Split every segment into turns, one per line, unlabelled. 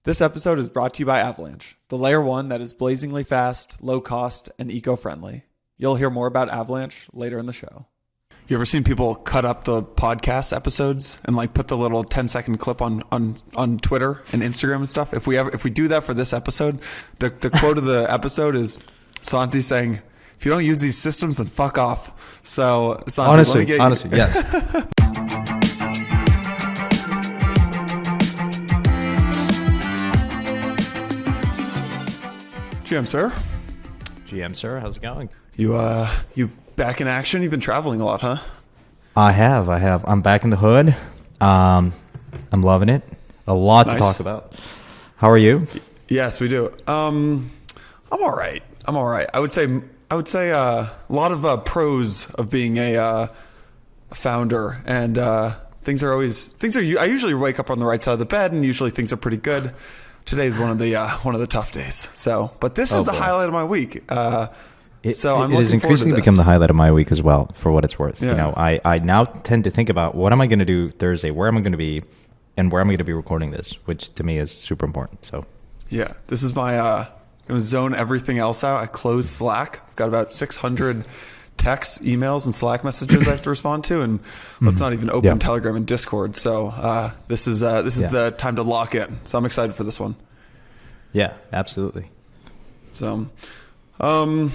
This episode is brought to you by Avalanche, the layer 1 that is blazingly fast, low cost, and eco-friendly. You'll hear more about Avalanche later in the show. You ever seen people cut up the podcast episodes and like put the little 10-second clip on Twitter and Instagram and stuff? If we do that for this episode, the quote of the episode is Santi saying, "If you don't use these systems, then fuck off." So Santi,
honestly, yes.
GM sir,
how's it going?
You back in action? You've been traveling a lot, huh?
I have. I'm back in the hood. I'm loving it. A lot to talk about. How are you?
Yes, we do. I'm all right. I would say a lot of pros of being a founder, and I usually wake up on the right side of the bed, and usually things are pretty good. Today is one of the tough days. So, but this is the highlight of my week. I'm
it has increasingly become the highlight of my week as well, for what it's worth. Yeah. You know, I now tend to think about what am I going to do Thursday, where am I going to be, and where am I going to be recording this, which to me is super important. So, yeah,
this is my going to zone everything else out. I close Slack. I've got about 600 texts, emails, and Slack messages I have to respond to, and let's not even open Telegram and Discord. So this is the time to lock in. So I'm excited for this one.
Yeah, absolutely.
So, all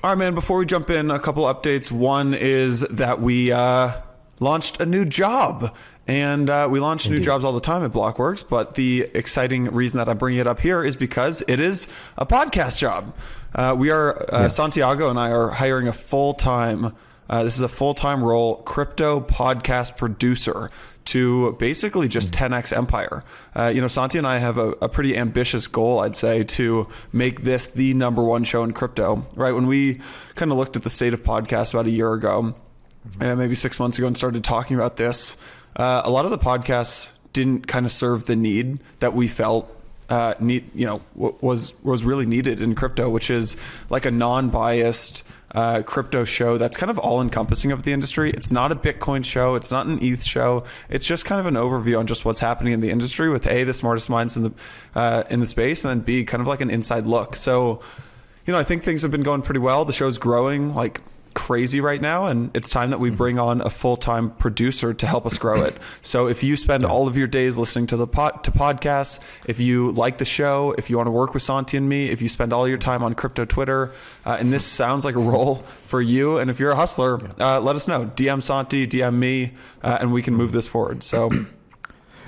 right, man. Before we jump in, a couple updates. One is that we launched a new job. And we launch new jobs all the time at Blockworks, but the exciting reason that I'm bringing it up here is because it is a podcast job. Santiago and I are hiring a full-time, this is a full-time role, crypto podcast producer to basically just 10x Empire. Santi and I have a pretty ambitious goal, I'd say, to make this the number one show in crypto, right? When we kind of looked at the state of podcasts about a year ago, maybe 6 months ago, and started talking about this, a lot of the podcasts didn't kind of serve the need that we felt was really needed in crypto, which is like a non-biased crypto show that's kind of all-encompassing of the industry. It's not a Bitcoin show. It's not an ETH show. It's just kind of an overview on just what's happening in the industry with A, the smartest minds in the space, and then B, kind of like an inside look. So, I think things have been going pretty well. The show's growing like crazy right now, and it's time that we bring on a full-time producer to help us grow it. So if you spend all of your days listening to podcasts, if you like the show, if you want to work with Santi and me, if you spend all your time on crypto Twitter, and this sounds like a role for you, and if you're a hustler, let us know. DM Santi, DM me, and we can move this forward. So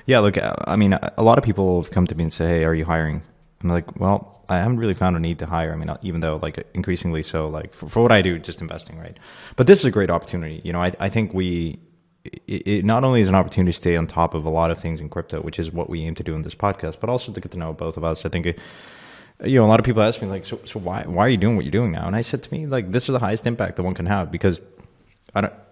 yeah, look, I mean, a lot of people have come to me and say, "Hey, are you hiring?" I'm like, well, I haven't really found a need to hire. I mean, even though like increasingly so, like for what I do, just investing, right? But this is a great opportunity. I think it not only is an opportunity to stay on top of a lot of things in crypto, which is what we aim to do in this podcast, but also to get to know both of us. I think, a lot of people ask me like, so why are you doing what you're doing now? And I said to me, like, this is the highest impact that one can have, because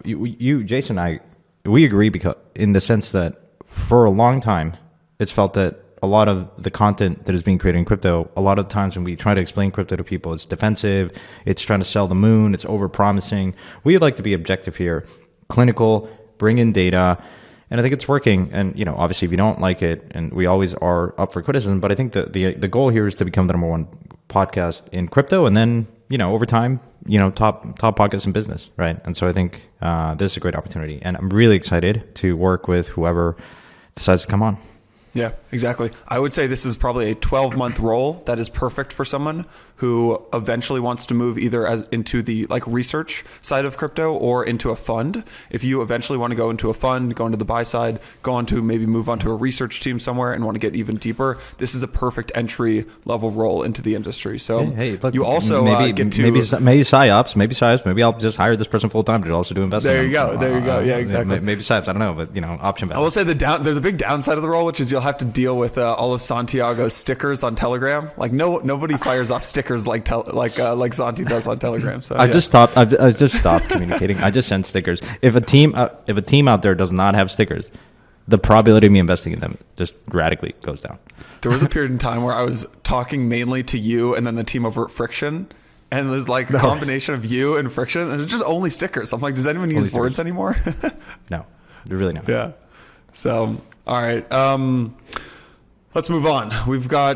Jason and I, we agree, because in the sense that for a long time, it's felt that a lot of the content that is being created in crypto, a lot of the times when we try to explain crypto to people, it's defensive, it's trying to sell the moon, it's over-promising. We'd like to be objective here, clinical, bring in data, and I think it's working. And, obviously if you don't like it, and we always are up for criticism, but I think the goal here is to become the number one podcast in crypto, and then, over time, top podcasts in business, right? And so I think this is a great opportunity, and I'm really excited to work with whoever decides to come on.
Yeah, exactly. I would say this is probably a 12-month role that is perfect for someone who eventually wants to move either into the like research side of crypto or into a fund. If you eventually want to go into a fund, go into the buy side, maybe move on to a research team somewhere and want to get even deeper, this is a perfect entry level role into the industry. So look, you also get to maybe
PsyOps, maybe I'll just hire this person full time to also do investing.
There you go. Yeah, exactly.
Maybe PsyOps, I don't know, but option value.
I will say there's a big downside of the role, which is you'll have to deal with all of Santiago's stickers on Telegram. Like nobody fires off stickers like Santi does on Telegram. So
I just stopped communicating. I just send stickers. If a team out there does not have stickers, the probability of me investing in them just radically goes down.
There was a period in time where I was talking mainly to you and then the team over at Friction, and there's like a combination of you and Friction, and it's just only stickers. I'm like, does anyone use words anymore?
No, really not.
Yeah. So all right. Let's move on.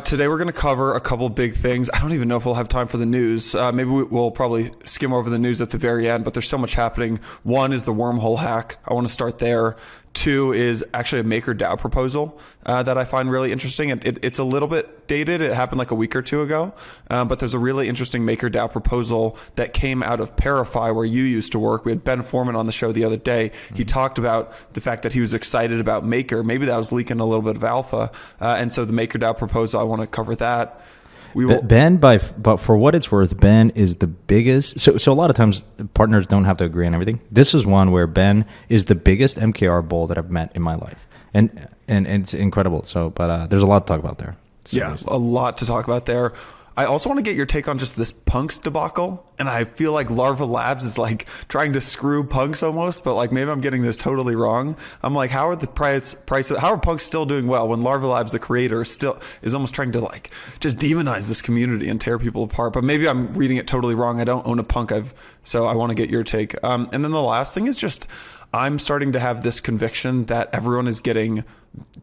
Today we're going to cover a couple big things. I don't even know if we'll have time for the news. Maybe we'll probably skim over the news at the very end, but there's so much happening. One is the Wormhole hack. I want to start there. Two is actually a MakerDAO proposal that I find really interesting. It's a little bit dated. It happened like a week or two ago, but there's a really interesting MakerDAO proposal that came out of Parify, where you used to work. We had Ben Foreman on the show the other day. He talked about the fact that he was excited about Maker. Maybe that was leaking a little bit of alpha. And so the MakerDAO proposal, I want to cover that.
But for what it's worth, Ben is the biggest. So a lot of times partners don't have to agree on everything. This is one where Ben is the biggest MKR bull that I've met in my life, and it's incredible. So, but there's a lot to talk about there.
Seriously. Yeah, a lot to talk about there. I also want to get your take on just this Punks debacle. And I feel like Larva Labs is like trying to screw Punks almost, but like maybe I'm getting this totally wrong. I'm like, how are how are Punks still doing well when Larva Labs, the creator, still is almost trying to like just demonize this community and tear people apart? But maybe I'm reading it totally wrong. I don't own a Punk. So I want to get your take. And then the last thing is just, I'm starting to have this conviction that everyone is getting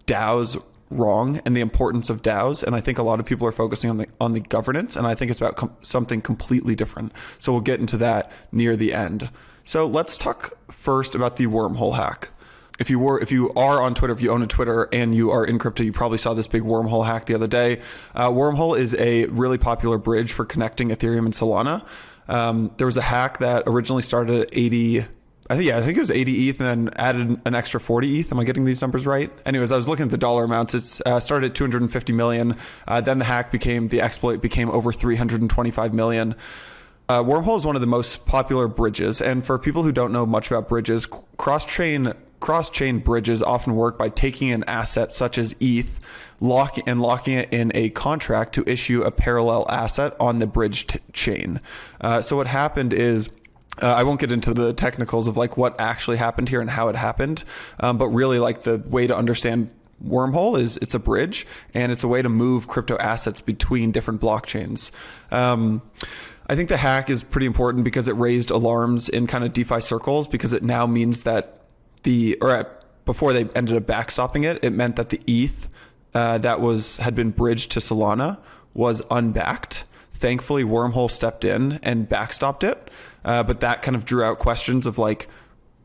DAOs wrong and the importance of DAOs, and I think a lot of people are focusing on the governance, and I think it's about something completely different. So we'll get into that near the end. So let's talk first about the Wormhole hack. If you are on Twitter, if you own a Twitter and you are in crypto, you probably saw this big Wormhole hack the other day. Wormhole is a really popular bridge for connecting Ethereum and Solana. There was a hack that originally started at 80. I think it was 80 ETH and then added an extra 40 ETH. Am I getting these numbers right? Anyways, I was looking at the dollar amounts. It's started at 250 million. Then the exploit became over 325 million. Wormhole is one of the most popular bridges. And for people who don't know much about bridges, cross-chain bridges often work by taking an asset such as ETH, locking it in a contract to issue a parallel asset on the bridge chain. So what happened is, I won't get into the technicals of like what actually happened here and how it happened, but really like the way to understand Wormhole is it's a bridge and it's a way to move crypto assets between different blockchains. I think the hack is pretty important because it raised alarms in kind of DeFi circles, because it now means that before they ended up backstopping it, it meant that the ETH that had been bridged to Solana was unbacked. Thankfully, Wormhole stepped in and backstopped it. But that kind of drew out questions of like,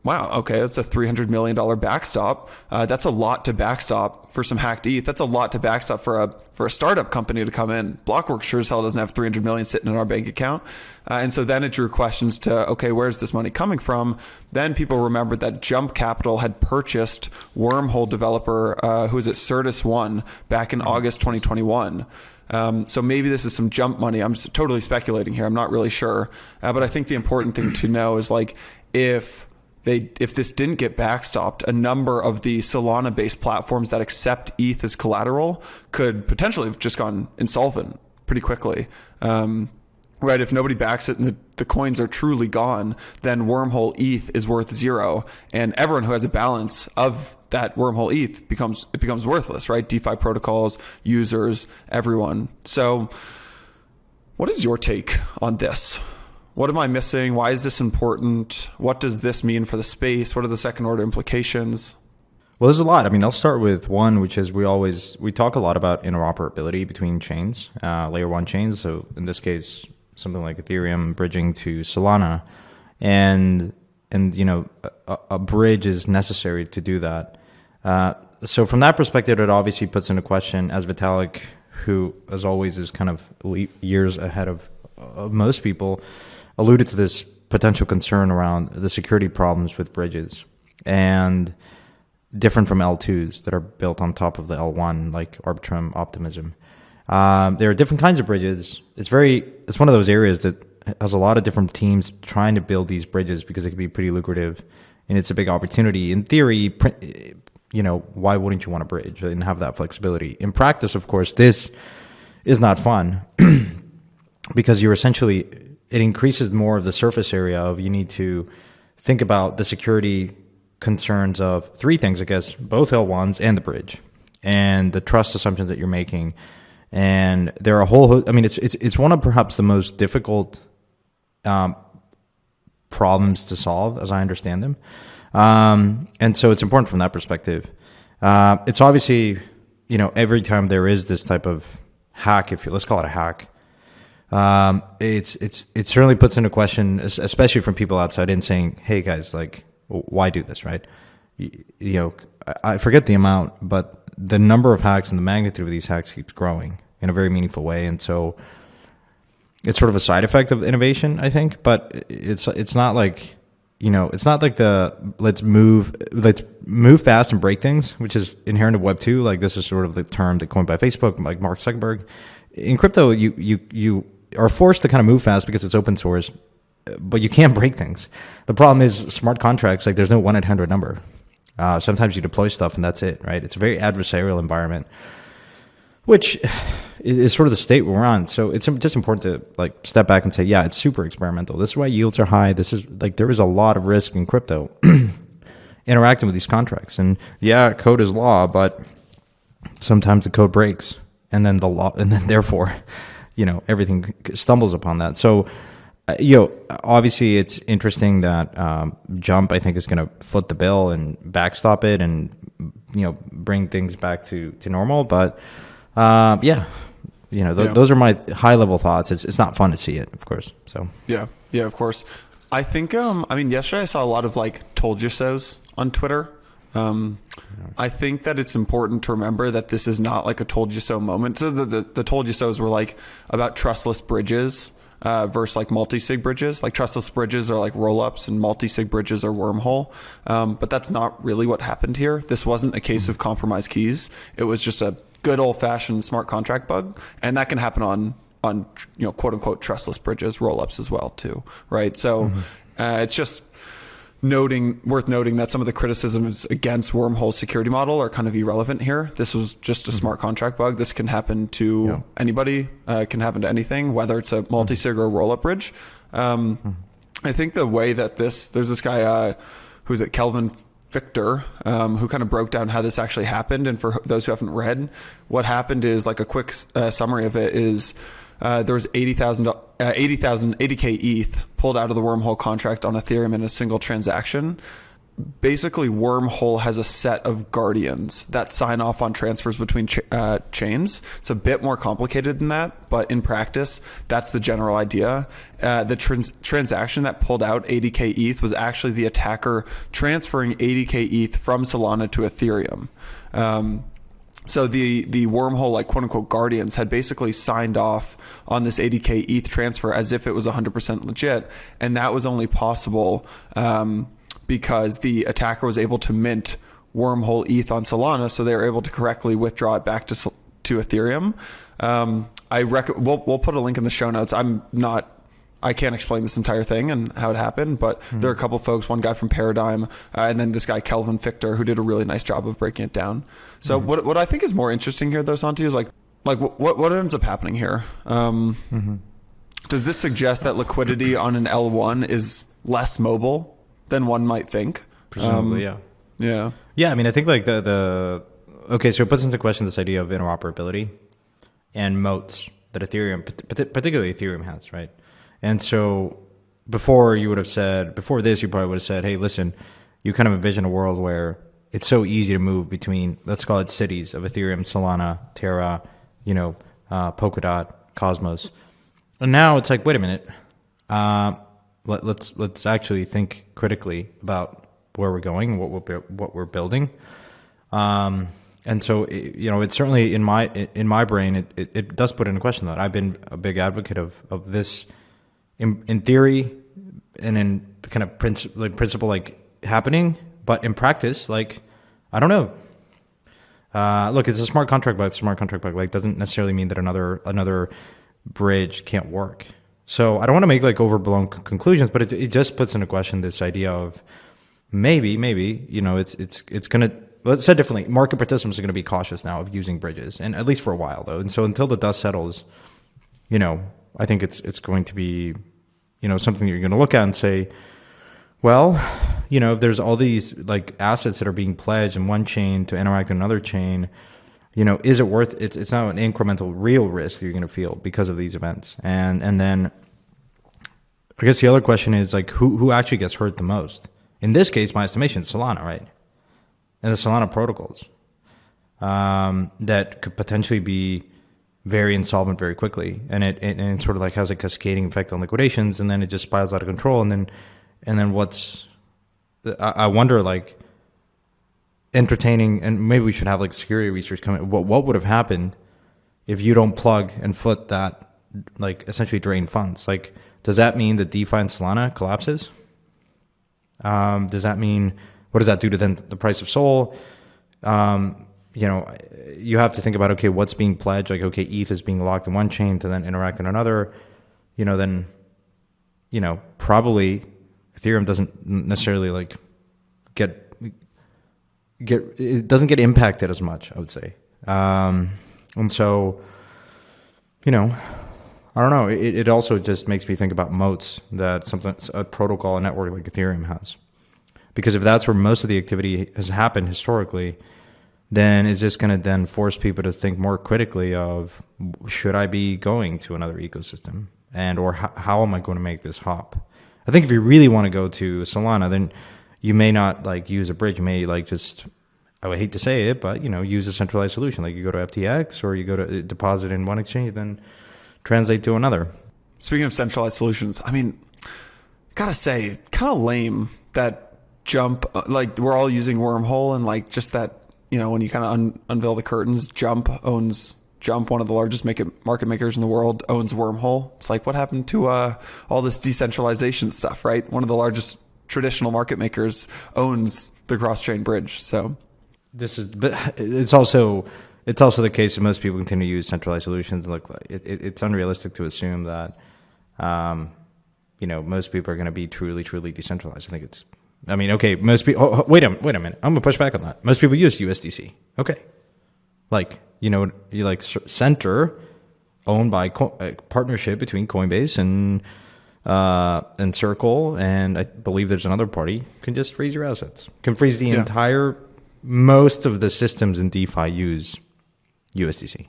wow, okay, that's a $300 million backstop. That's a lot to backstop for some hacked ETH. That's a lot to backstop for a startup company to come in. Blockworks sure as hell doesn't have 300 million sitting in our bank account. And so then it drew questions to, okay, where's this money coming from? Then people remembered that Jump Capital had purchased Wormhole developer, who was at Certus One back in August 2021. So maybe this is some Jump money. I'm totally speculating here. I'm not really sure. But I think the important thing to know is like, if this didn't get backstopped, a number of the Solana-based platforms that accept ETH as collateral could potentially have just gone insolvent pretty quickly. Right? If nobody backs it and the coins are truly gone, then Wormhole ETH is worth zero, and everyone who has a balance of that Wormhole ETH becomes worthless, right? DeFi protocols, users, everyone. So what is your take on this? What am I missing? Why is this important? What does this mean for the space? What are the second order implications?
Well, there's a lot. I mean, I'll start with one, which is we talk a lot about interoperability between chains, layer one chains. So in this case, something like Ethereum bridging to Solana, and a bridge is necessary to do that. So from that perspective, it obviously puts into question, as Vitalik, who as always is kind of years ahead of most people, alluded to this potential concern around the security problems with bridges, and different from L2s that are built on top of the L1, like Arbitrum, Optimism. There are different kinds of bridges. It's one of those areas that has a lot of different teams trying to build these bridges because it can be pretty lucrative and it's a big opportunity. In theory, why wouldn't you want a bridge and have that flexibility? In practice, of course, this is not fun because it increases more of the surface area of, you need to think about the security concerns of three things, I guess, both L1s and the bridge, and the trust assumptions that you're making. And there are a whole, it's one of perhaps the most difficult problems to solve, as I understand them. And so it's important from that perspective. It's obviously every time there is this type of hack, let's call it a hack, it certainly puts into question, especially from people outside in, saying, hey guys, like, why do this, right? I forget the amount, but the number of hacks and the magnitude of these hacks keeps growing in a very meaningful way. And so it's sort of a side effect of innovation, I think, but it's not like, it's not like the let's move fast and break things, which is inherent of Web 2. Like, this is sort of the term that coined by Facebook, like Mark Zuckerberg. In crypto, you are forced to kind of move fast because it's open source, but you can't break things. The problem is smart contracts, like there's no 1-800 number. Sometimes you deploy stuff and that's it, right? It's a very adversarial environment, which is sort of the state we're on. So it's just important to like step back and say, yeah, it's super experimental. This is why yields are high. This is like, there is a lot of risk in crypto interacting with these contracts. And yeah, code is law, but sometimes the code breaks, and then the law, and then therefore, everything stumbles upon that. So, obviously it's interesting that Jump, I think, is going to foot the bill and backstop it and, bring things back to normal. But those are my high level thoughts. It's not fun to see it, of course. So
yeah, of course. I think yesterday I saw a lot of like told you so's on Twitter. I think that it's important to remember that this is not like a told you so moment. So the told you so's were like about trustless bridges versus like multi-sig bridges. Like trustless bridges are like roll-ups and multi-sig bridges are wormhole. But that's not really what happened here. This wasn't a case of compromised keys. It was just a good old-fashioned smart contract bug, and that can happen on quote unquote trustless bridges, roll-ups as well too, right? So it's just worth noting that some of the criticisms against Wormhole's security model are kind of irrelevant here. This was just a smart contract bug. This can happen to anybody, can happen to anything, whether it's a multi-sig or a roll-up bridge. I think the way that there's this guy, who's it, Kelvin Victor, who kind of broke down how this actually happened. And for those who haven't read, what happened is, like, a quick summary of it is, there was 80k ETH pulled out of the Wormhole contract on Ethereum in a single transaction. Basically, Wormhole has a set of guardians that sign off on transfers between chains. It's a bit more complicated than that, but in practice, that's the general idea. The transaction that pulled out 80k ETH was actually the attacker transferring 80k ETH from Solana to Ethereum. So the Wormhole, like, quote unquote guardians, had basically signed off on this 80k ETH transfer as if it was 100% legit, and that was only possible because the attacker was able to mint Wormhole ETH on Solana, so they were able to correctly withdraw it back to Ethereum. We'll put a link in the show notes. I can't explain this entire thing and how it happened, but there are a couple of folks, one guy from Paradigm, and then this guy, Kelvin Victor, who did a really nice job of breaking it down. So what I think is more interesting here, though, Santi, is like what ends up happening here? Does this suggest that liquidity on an L1 is less mobile than one might think?
Presumably, yeah. Yeah, I mean, I think like okay, so it puts into question this idea of interoperability and moats that Ethereum, particularly Ethereum, has, right? And so before you probably would have said, hey, listen, you kind of envision a world where it's so easy to move between, let's call it cities of Ethereum, Solana, Terra, Polkadot, Cosmos. And now it's like, wait a minute, let's actually think critically about where we're going, what we're building. And so, it's certainly in my brain, it does put into question that. I've been a big advocate of this in theory and in kind of principle, like, happening, but in practice, like, I don't know. Look, it's a smart contract bug. Like, doesn't necessarily mean that another bridge can't work. So I don't want to make like overblown conclusions, but it just puts into question this idea of maybe it's gonna. Let's say differently. Market participants are going to be cautious now of using bridges, and at least for a while, though. And so until the dust settles, I think it's going to be, something you're going to look at and say, well, if there's all these like assets that are being pledged in one chain to interact in another chain, is it worth it? It's not an incremental real risk that you're going to feel because of these events. And then I guess the other question is like, who actually gets hurt the most? In this case, my estimation, Solana, right? And the Solana protocols. that could potentially be very insolvent very quickly, and it sort of like has a cascading effect on liquidations, and then it just spirals out of control, and then I wonder, like, entertaining, and maybe we should have like security research come in. What would have happened if you don't plug and foot that, like, essentially drain funds? Like, does that mean that DeFi and Solana collapses? Does that mean, what does that do to then the price of Sol? You have to think about, okay, what's being pledged? Like, okay, ETH is being locked in one chain to then interact in another. Then, probably Ethereum doesn't necessarily like it doesn't get impacted as much, I would say. And so, I don't know. It also just makes me think about moats that a protocol, a network like Ethereum has. Because if that's where most of the activity has happened historically, then is this going to then force people to think more critically of, should I be going to another ecosystem? Or how am I going to make this hop? I think if you really want to go to Solana, then you may not like use a bridge. You may like just, I would hate to say it, but use a centralized solution. Like you go to FTX or you go to deposit in one exchange, then translate to another.
Speaking of centralized solutions, I mean, gotta say, kind of lame that Jump, like we're all using Wormhole, and like just that, when you kind of unveil the curtains, Jump, one of the largest market makers in the world, owns Wormhole. It's like, what happened to all this decentralization stuff, right? One of the largest traditional market makers owns the cross-chain bridge. So
but it's also the case that most people continue to use centralized solutions. Look, it's unrealistic to assume that, most people are going to be truly, truly decentralized. Okay, most people, wait a minute. I'm going to push back on that. Most people use USDC. Okay. Like, you like Center, owned by a partnership between Coinbase and Circle, and I believe there's another party, can just freeze your assets. Can freeze the entire, most of the systems in DeFi use USDC.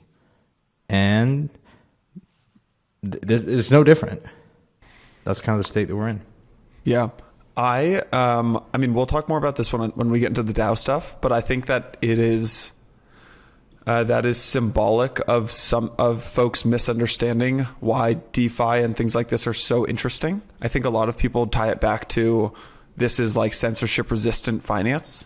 And this is no different. That's kind of the state that we're in.
Yeah. I mean, we'll talk more about this when we get into the DAO stuff, but I think that it is that is symbolic of some of folks misunderstanding why DeFi and things like this are so interesting. I think a lot of people tie it back to, this is like censorship resistant finance.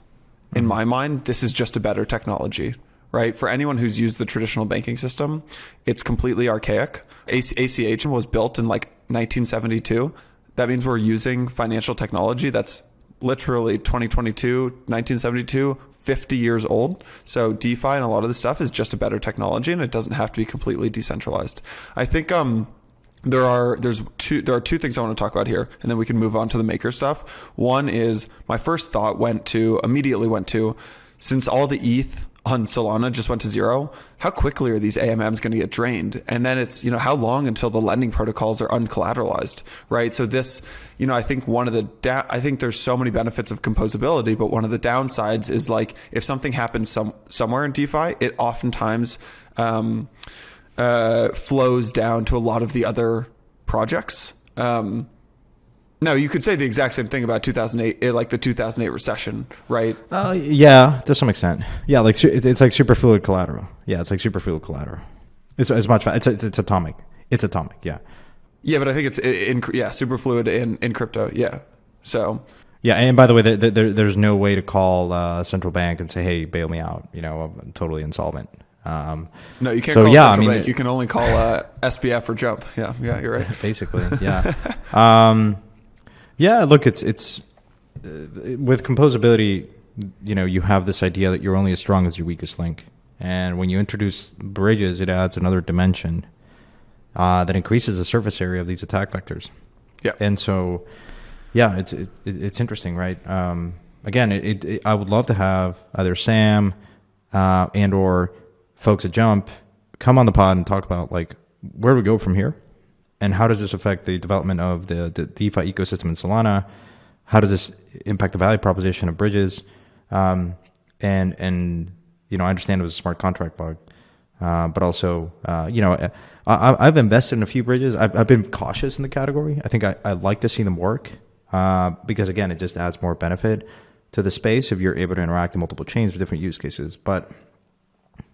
In my mind, this is just a better technology, right? For anyone who's used the traditional banking system, it's completely archaic. ACH was built in like 1972. That means we're using financial technology that's literally 2022, 1972, 50 years old. So DeFi and a lot of this stuff is just a better technology, and it doesn't have to be completely decentralized. I think there are two things I want to talk about here, and then we can move on to the maker stuff. One is, my first thought immediately went to, since all the ETH on Solana just went to zero, how quickly are these AMMs going to get drained? And then it's, how long until the lending protocols are uncollateralized, right? So this, I think I think there's so many benefits of composability, but one of the downsides is, like, if something happens somewhere in DeFi, it oftentimes flows down to a lot of the other projects. No, you could say the exact same thing about 2008, like the 2008 recession, right?
Yeah, to some extent. Yeah, like it's like superfluid collateral. Yeah, it's like superfluid collateral. It's as much. It's atomic. It's atomic. Yeah. Yeah,
but I think it's superfluid in crypto. Yeah. So.
Yeah, and by the way, there's no way to call a central bank and say, "Hey, bail me out." I'm totally insolvent.
No, you can't call central bank. You can only call SBF or Jump. Yeah, you're right.
Basically, yeah. Yeah, look, it's with composability, you have this idea that you're only as strong as your weakest link. And when you introduce bridges, it adds another dimension that increases the surface area of these attack vectors.
Yeah.
And so, yeah, it's interesting, right? Again, I would love to have either Sam and or folks at Jump come on the pod and talk about, like, where do we go from here? And how does this affect the development of the DeFi ecosystem in Solana? How does this impact the value proposition of bridges? And I understand it was a smart contract bug, but also I've invested in a few bridges. I've been cautious in the category. I think I like to see them work because, again, it just adds more benefit to the space if you're able to interact in multiple chains with different use cases. But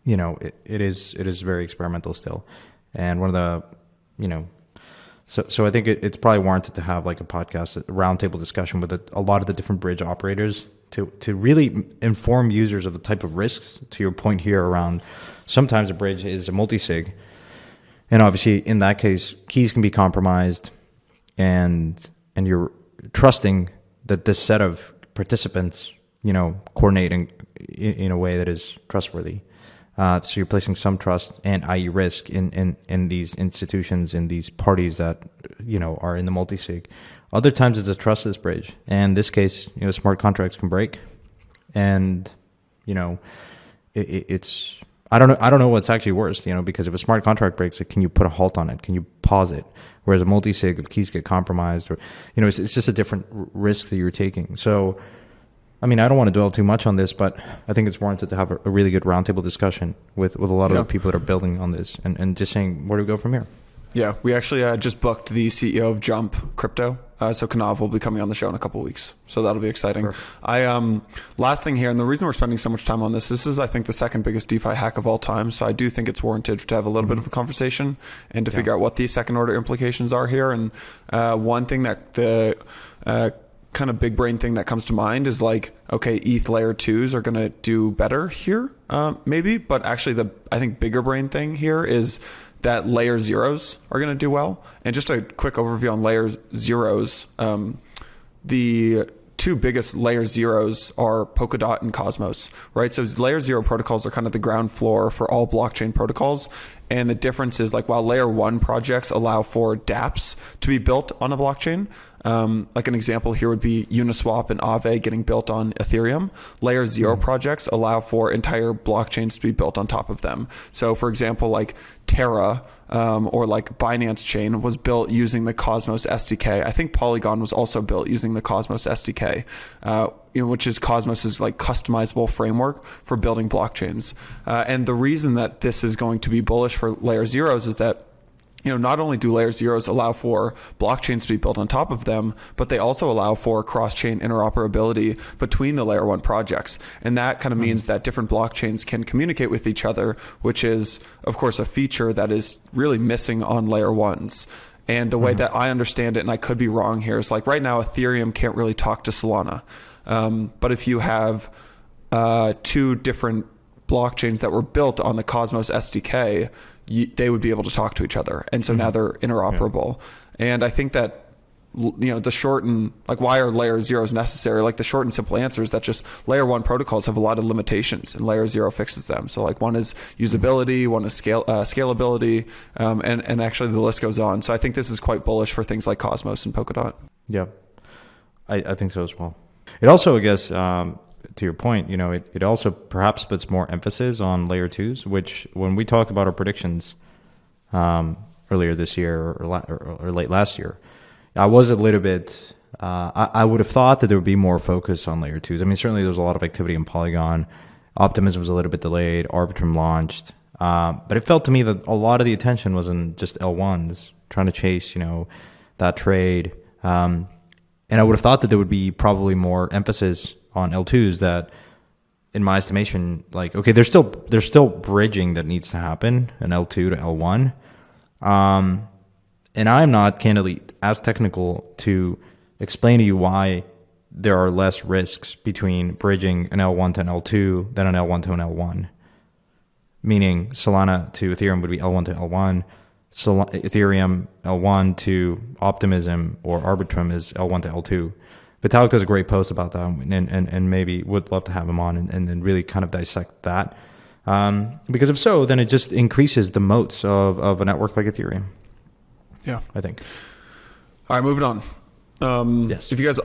it is very experimental still. And one of the, so I think it's probably warranted to have like a podcast, a roundtable discussion with a lot of the different bridge operators to really inform users of the type of risks, to your point here around sometimes a bridge is a multi-sig. And obviously in that case, keys can be compromised and you're trusting that this set of participants, coordinating in a way that is trustworthy. So you're placing some trust and i.e. risk in these institutions, in these parties that, are in the multi-sig. Other times it's a trustless bridge. And in this case, smart contracts can break. And, it's, I don't know what's actually worse, because if a smart contract breaks, can you put a halt on it? Can you pause it? Whereas a multi-sig, if keys get compromised, or, it's just a different risk that you're taking. So, I don't want to dwell too much on this, but I think it's warranted to have a really good roundtable discussion with a lot of the people that are building on this and just saying, where do we go from here?
Yeah, we actually just booked the CEO of Jump Crypto. So Kanav will be coming on the show in a couple of weeks. So that'll be exciting. Perfect. Last thing here, and the reason we're spending so much time on this is, I think, the second biggest DeFi hack of all time. So I do think it's warranted to have a little bit of a conversation and to figure out what the second order implications are here. And one thing that the kind of big brain thing that comes to mind is like, okay, ETH layer 2s are going to do better here, maybe. But actually I think bigger brain thing here is that layer zeros are going to do well. And just a quick overview on layer zeros. The two biggest layer zeros are Polkadot and Cosmos, right? So layer zero protocols are kind of the ground floor for all blockchain protocols. And the difference is, like, while layer one projects allow for dApps to be built on a blockchain, like an example here would be Uniswap and Aave getting built on Ethereum. Layer zero projects allow for entire blockchains to be built on top of them. So for example, like Terra or like Binance Chain was built using the Cosmos SDK. I think Polygon was also built using the Cosmos SDK, which is Cosmos's like customizable framework for building blockchains. And the reason that this is going to be bullish for layer zeros is that not only do layer zeros allow for blockchains to be built on top of them, but they also allow for cross-chain interoperability between the layer one projects. And that kind of means that different blockchains can communicate with each other, which is, of course, a feature that is really missing on layer ones. And the way that I understand it, and I could be wrong here, is like right now Ethereum can't really talk to Solana. But if you have two different blockchains that were built on the Cosmos SDK, they would be able to talk to each other. And so now they're interoperable. Yeah. And I think that, the short and like, why are layer zeros necessary? Like the short and simple answer is that just layer one protocols have a lot of limitations and layer zero fixes them. So like one is usability, one is scalability, and actually the list goes on. So I think this is quite bullish for things like Cosmos and Polkadot.
Yeah, I think so as well. It also, I guess, to your point, it also perhaps puts more emphasis on layer twos, which when we talked about our predictions earlier this year or late last year, I was a little bit, I would have thought that there would be more focus on layer twos. Certainly there was a lot of activity in Polygon. Optimism was a little bit delayed. Arbitrum launched. But it felt to me that a lot of the attention was in just L1s, trying to chase, that trade. And I would have thought that there would be probably more emphasis on L2s that, in my estimation, like, okay, there's still bridging that needs to happen, an L2 to L1. And I'm not candidly as technical to explain to you why there are less risks between bridging an L1 to an L2 than an L1 to an L1. Meaning Solana to Ethereum would be L1 to L1. Ethereum L1 to Optimism or Arbitrum is L1 to L2. Vitalik does a great post about that, and maybe would love to have him on and then really kind of dissect that. Because if so, then it just increases the moats of a network like Ethereum.
Yeah,
I think.
All right, moving on.
Yes.
If you guys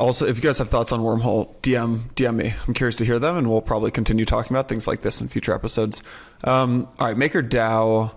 have thoughts on Wormhole, DM me. I'm curious to hear them, and we'll probably continue talking about things like this in future episodes. All right, MakerDAO.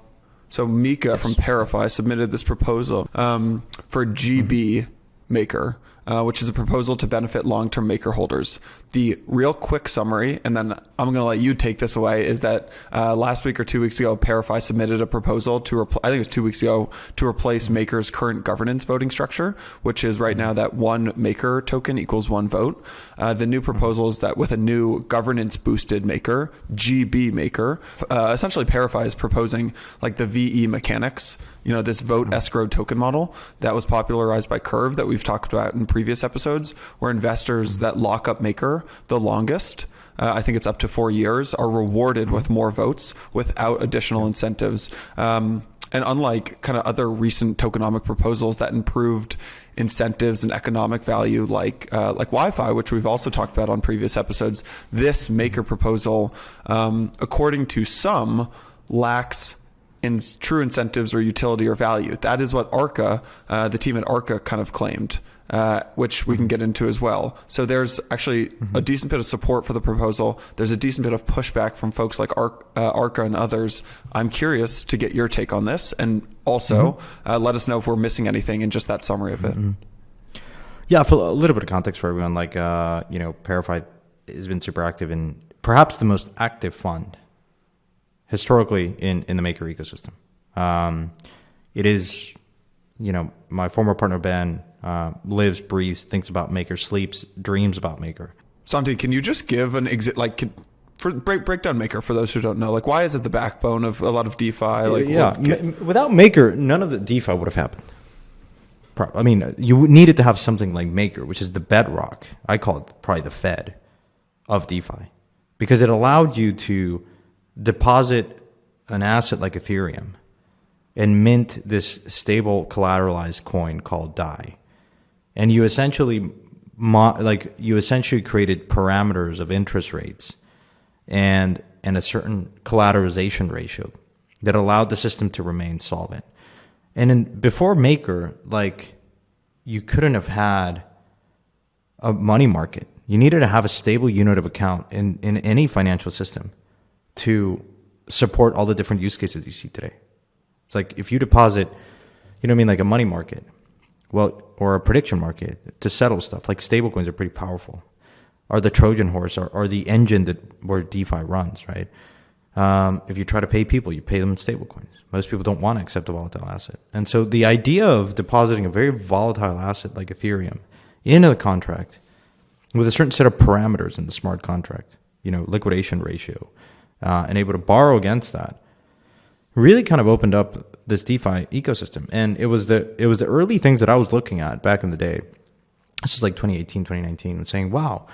So Mika from Parify submitted this proposal for GB Maker. which is a proposal to benefit long-term Maker holders. The real quick summary, and then I'm going to let you take this away, is that last week or 2 weeks ago, ParaFi submitted a proposal to, I think it was 2 weeks ago, to replace Maker's current governance voting structure, which is right now that one Maker token equals one vote. The new proposal is that with a new governance-boosted Maker, GB Maker, essentially ParaFi is proposing like the VE mechanics, this vote escrow token model that was popularized by Curve that we've talked about in previous episodes, where investors that lock up Maker the longest, I think it's up to 4 years, are rewarded with more votes without additional incentives. And unlike kind of other recent tokenomic proposals that improved incentives and economic value, like Wi-Fi, which we've also talked about on previous episodes, this Maker proposal, according to some, lacks in true incentives or utility or value. That is what Arca, the team at Arca, kind of claimed, which we can get into as well. So there's actually a decent bit of support for the proposal. There's a decent bit of pushback from folks like Arca and others. I'm curious to get your take on this, and also let us know if we're missing anything in just that summary of it.
Yeah, for a little bit of context for everyone, ParaFi has been super active in perhaps the most active fund historically in the Maker ecosystem. It is, my former partner Ben lives, breathes, thinks about Maker, sleeps, dreams about Maker.
Santi, can you just give an exit, break down Maker for those who don't know? Why is it the backbone of a lot of DeFi?
Without Maker, none of the DeFi would have happened. I mean, you needed to have something like Maker, which is the bedrock. I call it probably the Fed of DeFi, because it allowed you to deposit an asset like Ethereum and mint this stable collateralized coin called DAI. And you essentially created parameters of interest rates and a certain collateralization ratio that allowed the system to remain solvent. And before Maker, you couldn't have had a money market. You needed to have a stable unit of account in any financial system to support all the different use cases you see today. It's like if you deposit, like a money market, or a prediction market to settle stuff, like stablecoins are pretty powerful, are the Trojan horse, or the engine where DeFi runs, right? If you try to pay people, you pay them in stablecoins. Most people don't want to accept a volatile asset. And so the idea of depositing a very volatile asset like Ethereum in a contract with a certain set of parameters in the smart contract, liquidation ratio, and able to borrow against that, really kind of opened up this DeFi ecosystem. And it was the early things that I was looking at back in the day. This is like 2018, 2019, and saying, wow,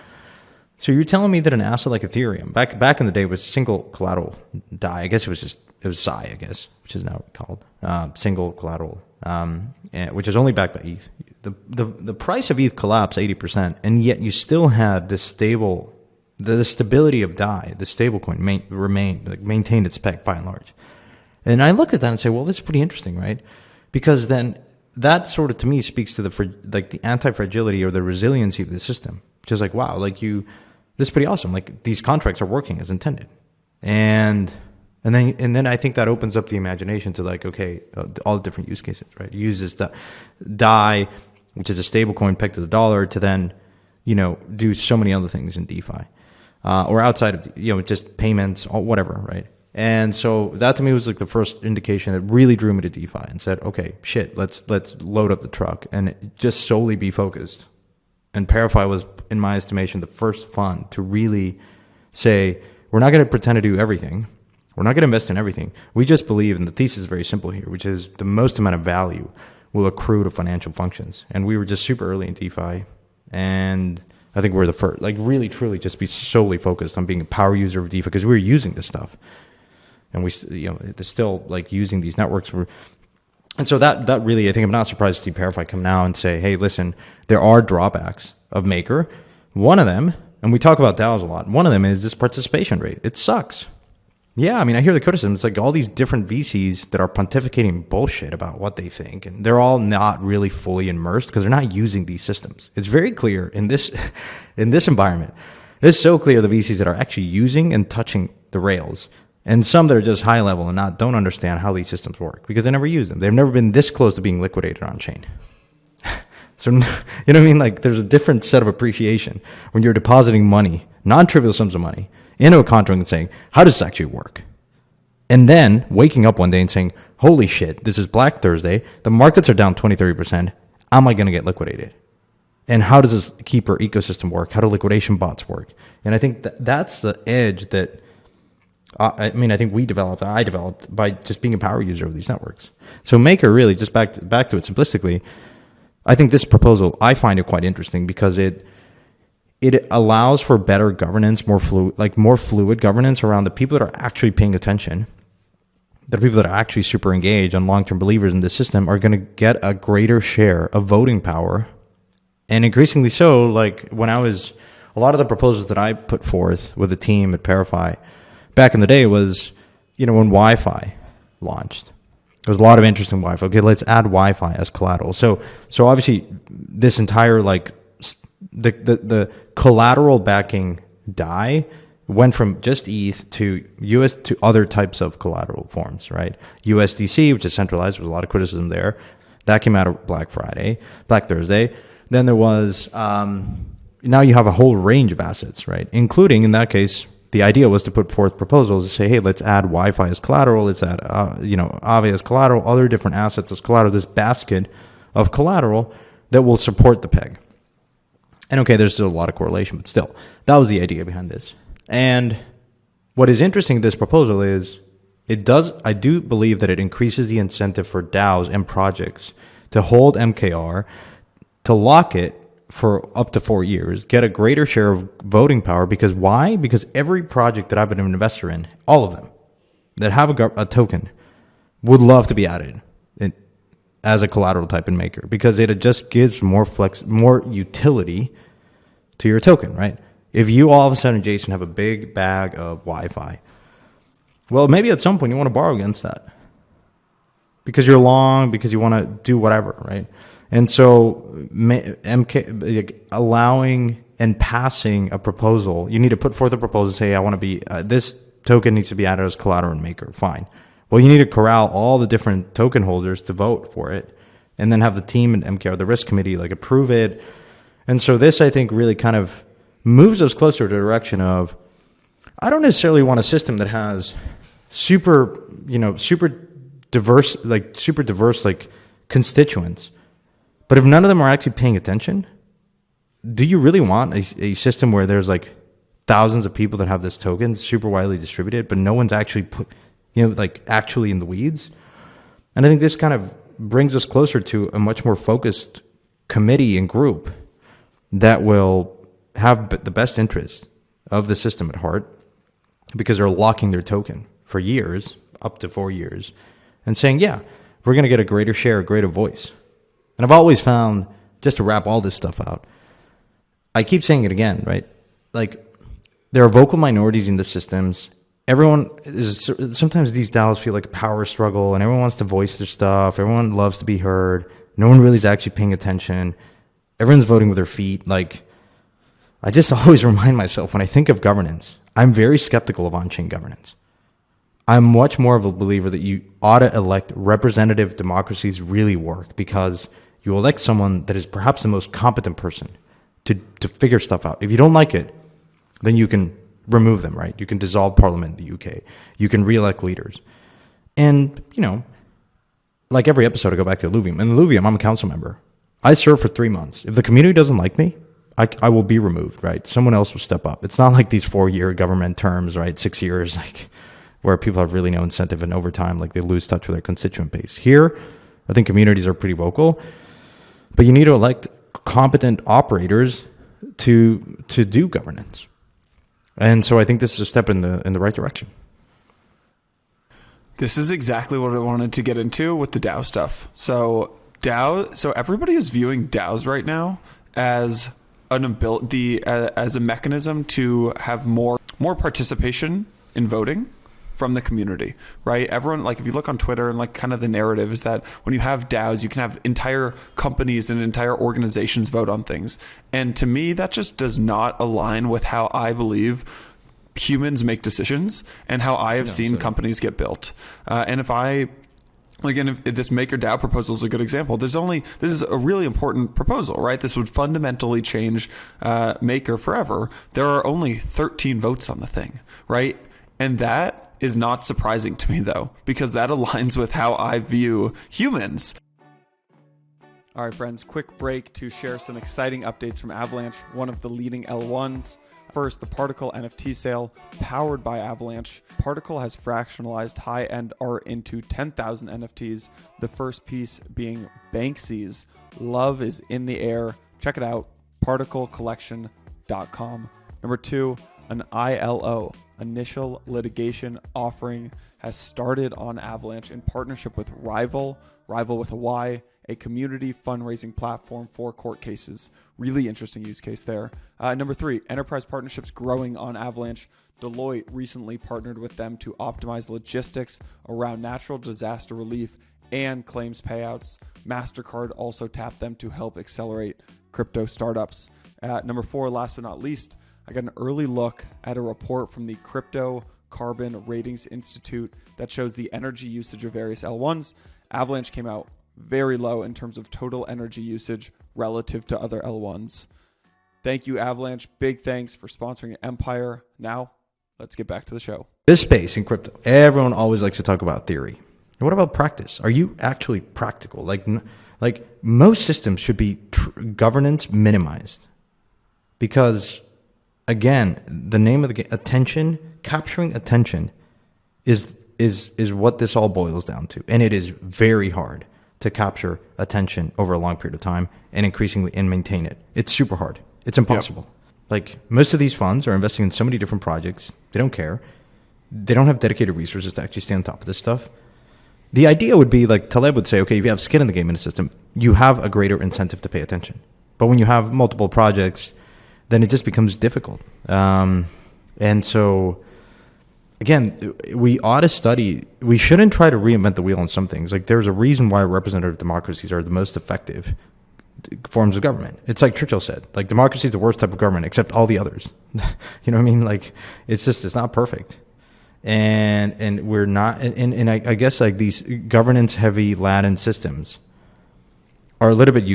so you're telling me that an asset like Ethereum, back in the day, was single collateral DAI. I guess it was SAI, I guess, which is now called single collateral, which is only backed by ETH. The price of ETH collapsed 80%, and yet you still had this the stability of DAI, the stablecoin, maintained its peg by and large. And I looked at that and say, well, this is pretty interesting, right? Because then that sort of, to me, speaks to the anti-fragility or the resiliency of the system, which is wow, this is pretty awesome. These contracts are working as intended. And then I think that opens up the imagination to okay, all the different use cases, right? You use this DAI, which is a stable coin pegged to the dollar, to then, do so many other things in DeFi, or outside of, just payments or whatever, right? And so that to me was the first indication that really drew me to DeFi and said, okay, shit, let's load up the truck and just solely be focused. And ParaFi was, in my estimation, the first fund to really say, we're not going to pretend to do everything. We're not going to invest in everything. We just believe, and the thesis is very simple here, which is the most amount of value will accrue to financial functions. And we were just super early in DeFi. And I think we're the first, really, truly just be solely focused on being a power user of DeFi because we were using this stuff. And they're still using these networks. And so that really, I think I'm not surprised to see ParaFi come now and say, hey, listen, there are drawbacks of Maker. One of them, and we talk about DAOs a lot, one of them is this participation rate. It sucks. Yeah, I mean, I hear the criticism. It's all these different VCs that are pontificating bullshit about what they think, and they're all not really fully immersed because they're not using these systems. It's very clear in this environment. It's so clear the VCs that are actually using and touching the rails, and some that are just high level and don't understand how these systems work because they never use them. They've never been this close to being liquidated on chain. So, you know what I mean? Like, there's a different set of appreciation when you're depositing money, non-trivial sums of money, into a contract and saying, how does this actually work? And then waking up one day and saying, holy shit, this is Black Thursday. The markets are down 20, 30%. Am I going to get liquidated? And how does this keeper ecosystem work? How do liquidation bots work? And I think that's the edge that, I think I developed by just being a power user of these networks. So Maker, really, just back to it simplistically, I think this proposal, I find it quite interesting because it allows for better governance, more fluid governance around the people that are actually paying attention. The people that are actually super engaged and long-term believers in this system are going to get a greater share of voting power. And increasingly so, like a lot of the proposals that I put forth with the team at Parify back in the day was, when Wi-Fi launched. There was a lot of interest in Wi-Fi. Okay, let's add Wi-Fi as collateral. So obviously this entire the collateral backing DAI went from just ETH to US to other types of collateral forms, right? USDC, which is centralized, there was a lot of criticism there. That came out of Black Thursday. Then there was, now you have a whole range of assets, right? Including, in that case, the idea was to put forth proposals to say, hey, let's add Wi-Fi as collateral, let's add, Aave as collateral, other different assets as collateral, this basket of collateral that will support the peg. And okay, there's still a lot of correlation, but still, that was the idea behind this. And what is interesting in this proposal is I do believe that it increases the incentive for DAOs and projects to hold MKR, to lock it for up to 4 years, get a greater share of voting power. Because why? Because every project that I've been an investor in, all of them that have a token, would love to be added as a collateral type in Maker, because it just gives more utility to your token, right? If you all of a sudden, Jason, have a big bag of Wi-Fi, well, maybe at some point you want to borrow against that because you're long, because you want to do whatever, right? And so allowing and passing a proposal, you need to put forth a proposal, say, I want to be, this token needs to be added as collateral in Maker. Fine. Well, you need to corral all the different token holders to vote for it, and then have the team and MKR, the risk committee, approve it. And so this, I think, really kind of moves us closer to the direction of, I don't necessarily want a system that has super diverse constituents. But if none of them are actually paying attention, do you really want a system where there's thousands of people that have this token super widely distributed, but no one's actually actually in the weeds? And I think this kind of brings us closer to a much more focused committee and group that will have the best interest of the system at heart, because they're locking their token for years, up to 4 years, and saying, yeah, we're going to get a greater share, a greater voice. And I've always found, just to wrap all this stuff out, I keep saying it again, right? There are vocal minorities in the systems. Sometimes these DAOs feel like a power struggle, and everyone wants to voice their stuff. Everyone loves to be heard. No one really is actually paying attention. Everyone's voting with their feet. I just always remind myself, when I think of governance, I'm very skeptical of on-chain governance. I'm much more of a believer that you ought to elect representative democracies really work, because you elect someone that is perhaps the most competent person to figure stuff out. If you don't like it, then you can remove them, right? You can dissolve parliament in the UK. You can re-elect leaders. And, like every episode, I go back to Illuvium. In Illuvium, I'm a council member. I serve for 3 months. If the community doesn't like me, I will be removed, right? Someone else will step up. It's not like these 4-year government terms, right? 6 years, where people have really no incentive, and over time, they lose touch with their constituent base. Here, I think communities are pretty vocal, but you need to elect competent operators to do governance. And so I think this is a step in the right direction.
This is exactly what I wanted to get into with the DAO stuff. So everybody is viewing DAOs right now as as a mechanism to have more participation in voting from the community, right? Everyone, if you look on Twitter, and kind of the narrative is that when you have DAOs, you can have entire companies and entire organizations vote on things. And to me, that just does not align with how I believe humans make decisions and how I have seen companies get built. And if I Again, if this MakerDAO proposal is a good example. This is a really important proposal, right? This would fundamentally change Maker forever. There are only 13 votes on the thing, right? And that is not surprising to me, though, because that aligns with how I view humans. All right, friends, quick break to share some exciting updates from Avalanche, one of the leading L1s. First, the Particle NFT sale, powered by Avalanche. Particle has fractionalized high-end art into 10,000 NFTs, the first piece being Banksy's Love is in the Air. Check it out, particlecollection.com. Number 2, an ILO, initial litigation offering, has started on Avalanche in partnership with Rival with a Y, a community fundraising platform for court cases. Really interesting use case there. Number 3, enterprise partnerships growing on Avalanche. Deloitte recently partnered with them to optimize logistics around natural disaster relief and claims payouts. MasterCard also tapped them to help accelerate crypto startups. Number 4, last but not least, I got an early look at a report from the Crypto Carbon Ratings Institute that shows the energy usage of various L1s. Avalanche came out very low in terms of total energy usage relative to other L1s. Thank you, Avalanche. Big thanks for sponsoring Empire. Now, let's get back to the show.
This space in crypto, everyone always likes to talk about theory. What about practice? Are you actually practical? Like most systems should be governance minimized, because again, the name of the game, attention, capturing attention is what this all boils down to. And it is very hard to capture attention over a long period of time and maintain it. It's super hard. It's impossible. Yep. Like, most of these funds are investing in so many different projects. They don't care. They don't have dedicated resources to actually stay on top of this stuff. The idea would be, like Taleb would say, okay, if you have skin in the game in a system, you have a greater incentive to pay attention. But when you have multiple projects, then it just becomes difficult. And so, again, we ought to study. We shouldn't try to reinvent the wheel on some things. Like, there's a reason why representative democracies are the most effective forms of government. It's like Churchill said, like, democracy is the worst type of government except all the others. You know what I mean? Like, it's not perfect. And we're not, and I guess, like, these governance heavy Latin systems are a little bit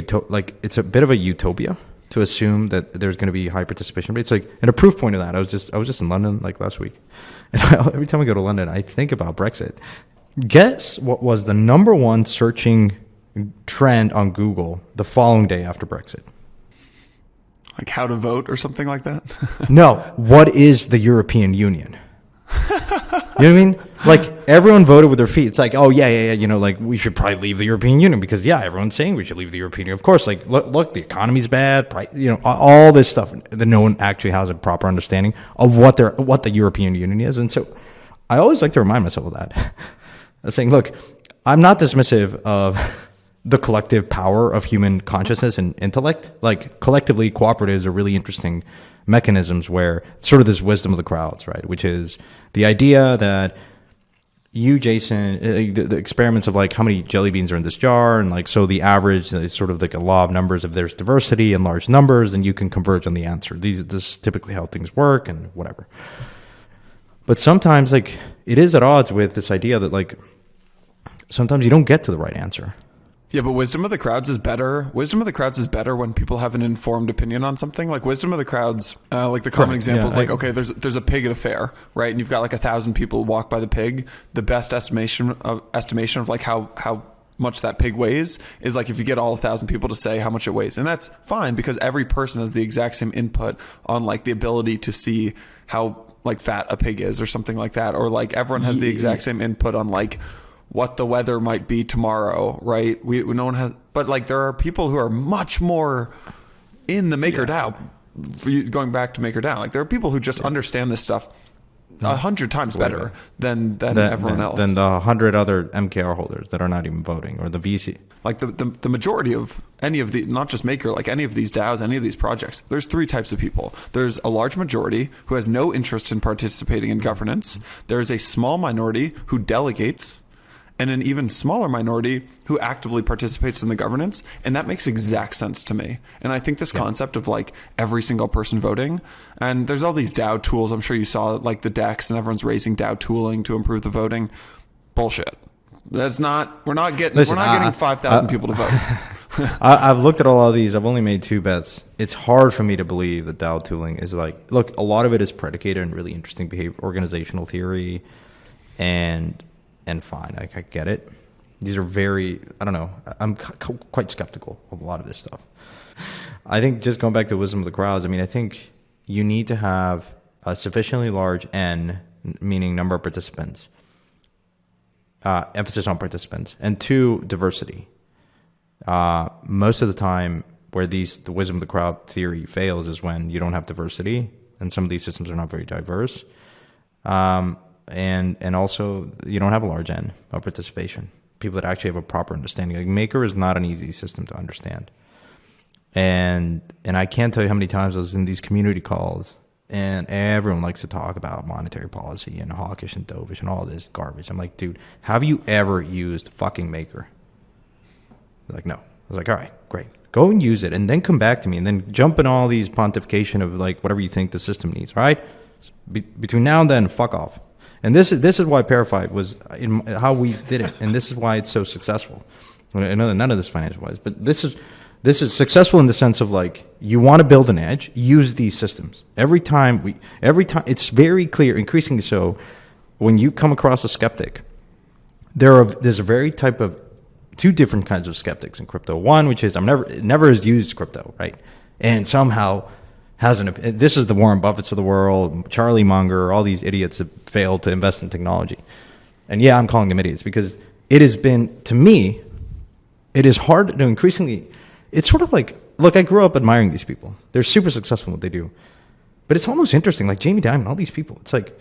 it's a bit of a utopia to assume that there's going to be high participation rates. Like, and a proof point of that, I was just in London like last week, and every time I go to London, I think about Brexit. Guess what was the number one searching trend on Google the following day after Brexit?
Like, how to vote or something like that?
No, what is the European Union? You know what I mean? Like, everyone voted with their feet. It's like, oh, yeah. You know, like, we should probably leave the European Union because, yeah, everyone's saying we should leave the European Union. Of course, like, look, the economy's bad. You know, all this stuff that no one actually has a proper understanding of what the European Union is. And so I always like to remind myself of that. I'm saying, look, I'm not dismissive of the collective power of human consciousness and intellect. Like, collectively, cooperatives are really interesting mechanisms where it's sort of this wisdom of the crowds, right? Which is the idea that you, Jason, the experiments of, like, how many jelly beans are in this jar, and, like, so the average is sort of like a law of numbers. If there's diversity in large numbers, then you can converge on the answer. This is typically how things work and whatever. But sometimes, like, it is at odds with this idea that, like, sometimes you don't get to the right answer.
Yeah, but wisdom of the crowds is better. Wisdom of the crowds is better when people have an informed opinion on something. Like, wisdom of the crowds, like the common example is like, okay, there's a pig at a fair, right? And you've got like 1,000 people walk by the pig. The best estimation of like how much that pig weighs is like if you get all 1,000 people to say how much it weighs. And that's fine because every person has the exact same input on, like, the ability to see how, like, fat a pig is or something like that. Or, like, everyone has the exact same input on, like, what the weather might be tomorrow, right? No one has, but, like, there are people who are much more in the MakerDAO. Going back to MakerDAO, like, there are people who just understand this stuff 100 times better than everyone else.
Than the 100 other MKR holders that are not even voting, or the VC.
Like, the majority of any of the, not just Maker, like any of these DAOs, any of these projects, there's 3 types of people. There's a large majority who has no interest in participating in governance. There's a small minority who delegates, and an even smaller minority who actively participates in the governance. And that makes exact sense to me. And I think this concept of, like, every single person voting, and there's all these DAO tools. I'm sure you saw, like, the DEX, and everyone's raising DAO tooling to improve the voting. Bullshit. We're not getting
Listen,
5,000 people to vote.
I've looked at all of these. I've only made 2 bets. It's hard for me to believe that DAO tooling is like, look, a lot of it is predicated on really interesting organizational theory, and fine, I get it. These are very, I don't know. I'm quite skeptical of a lot of this stuff. I think just going back to wisdom of the crowds, I mean, I think you need to have a sufficiently large N, meaning number of participants, emphasis on participants, and 2, diversity. Most of the time where the wisdom of the crowd theory fails is when you don't have diversity, and some of these systems are not very diverse. And also you don't have a large N of participation, people that actually have a proper understanding. Like Maker is not an easy system to understand. And I can't tell you how many times I was in these community calls and everyone likes to talk about monetary policy and hawkish and dovish and all this garbage. I'm like, dude, have you ever used fucking Maker? They're like, no. I was like, all right, great. Go and use it and then come back to me and then jump in all these pontification of like whatever you think the system needs, all right? Between now and then, fuck off. And this is why Parafy was in how we did it, and this is why it's so successful. I know that none of this financial wise, but this is successful in the sense of like you want to build an edge, use these systems. Every time it's very clear, increasingly so, when you come across a skeptic, there's a very type of 2 different kinds of skeptics in crypto. One, which is never has used crypto, right, and somehow this is the Warren Buffetts of the world, Charlie Munger, all these idiots that failed to invest in technology. And yeah, I'm calling them idiots because it has been, to me, it is hard to increasingly, it's sort of like, look, I grew up admiring these people. They're super successful in what they do. But it's almost interesting, like Jamie Dimon, all these people, it's like,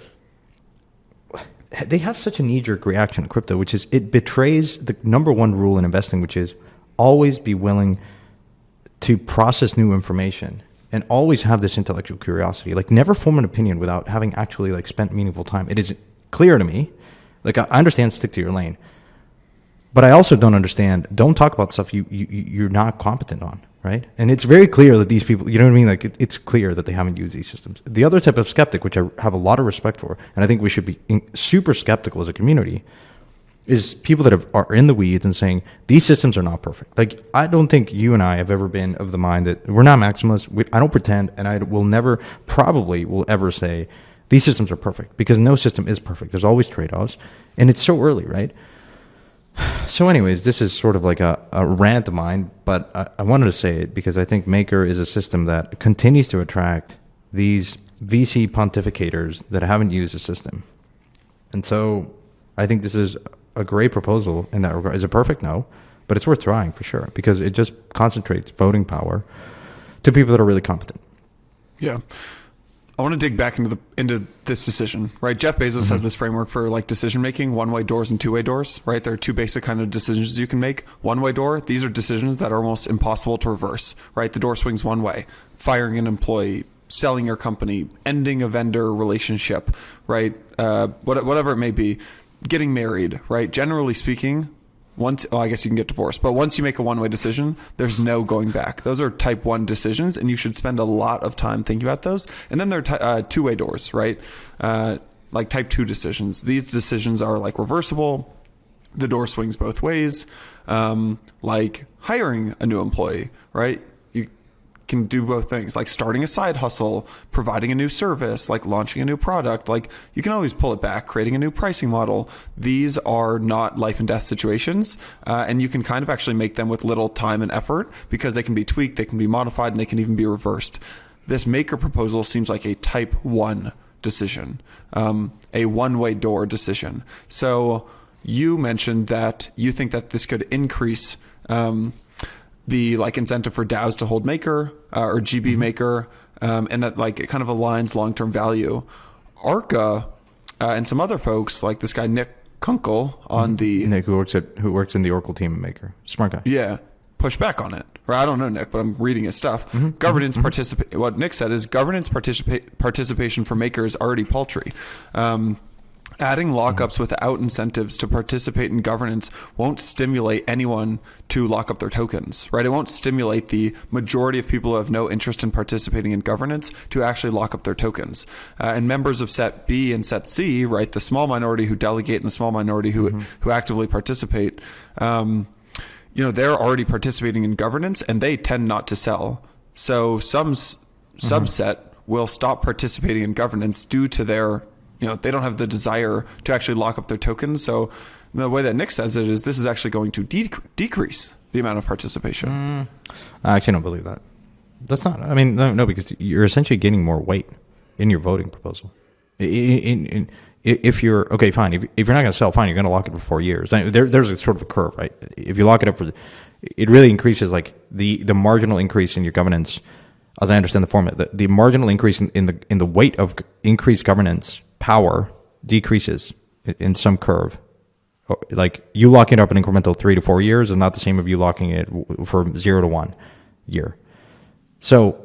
they have such a knee-jerk reaction to crypto, which is it betrays the number 1 rule in investing, which is always be willing to process new information. And always have this intellectual curiosity. Like never form an opinion without having actually like spent meaningful time. It is clear to me. Like I understand stick to your lane. But I also don't understand, don't talk about stuff you're not competent on, right? And it's very clear that these people, you know what I mean? Like it's clear that they haven't used these systems. The other type of skeptic, which I have a lot of respect for, and I think we should be super skeptical as a community, is people that are in the weeds and saying these systems are not perfect. Like I don't think you and I have ever been of the mind that we're not maximalists. I don't pretend, and I will never, probably will ever say these systems are perfect, because no system is perfect. There's always trade-offs, and it's so early, right? So anyways, this is sort of like a rant of mine, but I wanted to say it because I think Maker is a system that continues to attract these VC pontificators that haven't used the system. And so I think this is a great proposal in that regard. Is it perfect? No, but it's worth trying for sure because it just concentrates voting power to people that are really competent.
Yeah. I want to dig back into this decision, right? Jeff Bezos has this framework for like decision making, one-way doors and two-way doors, right? There are 2 basic kind of decisions you can make. One-way door, these are decisions that are almost impossible to reverse, right? The door swings one way: firing an employee, selling your company, ending a vendor relationship, right? Whatever it may be. Getting married, right? Generally speaking, I guess you can get divorced, but once you make a one-way decision, there's no going back. Those are type 1 decisions, and you should spend a lot of time thinking about those. And then there are two-way doors, right? Like type 2 decisions. These decisions are like reversible. The door swings both ways. Like hiring a new employee, right? Can do both things, like starting a side hustle, providing a new service, like launching a new product. Like you can always pull it back, creating a new pricing model. These are not life and death situations, and you can kind of actually make them with little time and effort because they can be tweaked, they can be modified, and they can even be reversed. This Maker proposal seems like a type 1 decision, a one-way door decision. So you mentioned that you think that this could increase the like incentive for DAOs to hold Maker or GB Maker, and that like it kind of aligns long-term value. Arca and some other folks like this guy Nick Kunkel on the
Nick who works in the Oracle team at Maker, smart guy.
Yeah, push back on it. Or I don't know Nick, but I'm reading his stuff. Governance What Nick said is governance participation for Maker is already paltry. Adding lockups without incentives to participate in governance won't stimulate anyone to lock up their tokens, right? It won't stimulate the majority of people who have no interest in participating in governance to actually lock up their tokens. And members of Set B and Set C, right, the small minority who delegate and the small minority who actively participate, they're already participating in governance and they tend not to sell. So some subset will stop participating in governance due to their they don't have the desire to actually lock up their tokens. So the way that Nick says it is this is actually going to decrease the amount of participation.
I actually don't believe that. That's not, no, because you're essentially gaining more weight in your voting proposal. If you're, okay, fine. If you're not going to sell, fine, you're going to lock it for 4 years. There's a sort of a curve, right? If you lock it up it really increases like the marginal increase in your governance, as I understand the format, the marginal increase in the weight of increased governance power decreases in some curve. Like you locking it up in incremental 3 to 4 years is not the same as you locking it for 0 to 1 year. So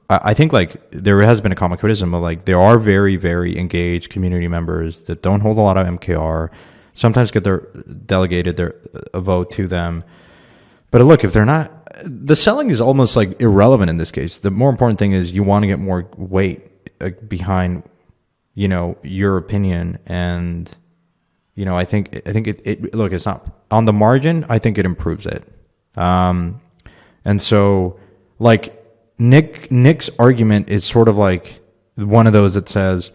I think like there has been a common criticism of like there are very, very engaged community members that don't hold a lot of MKR, sometimes get delegated a vote to them. But look, if they're not, the selling is almost like irrelevant in this case. The more important thing is you want to get more weight behind your opinion. And, I think it look, it's not on the margin. I think it improves it. And so like Nick's argument is sort of like one of those that says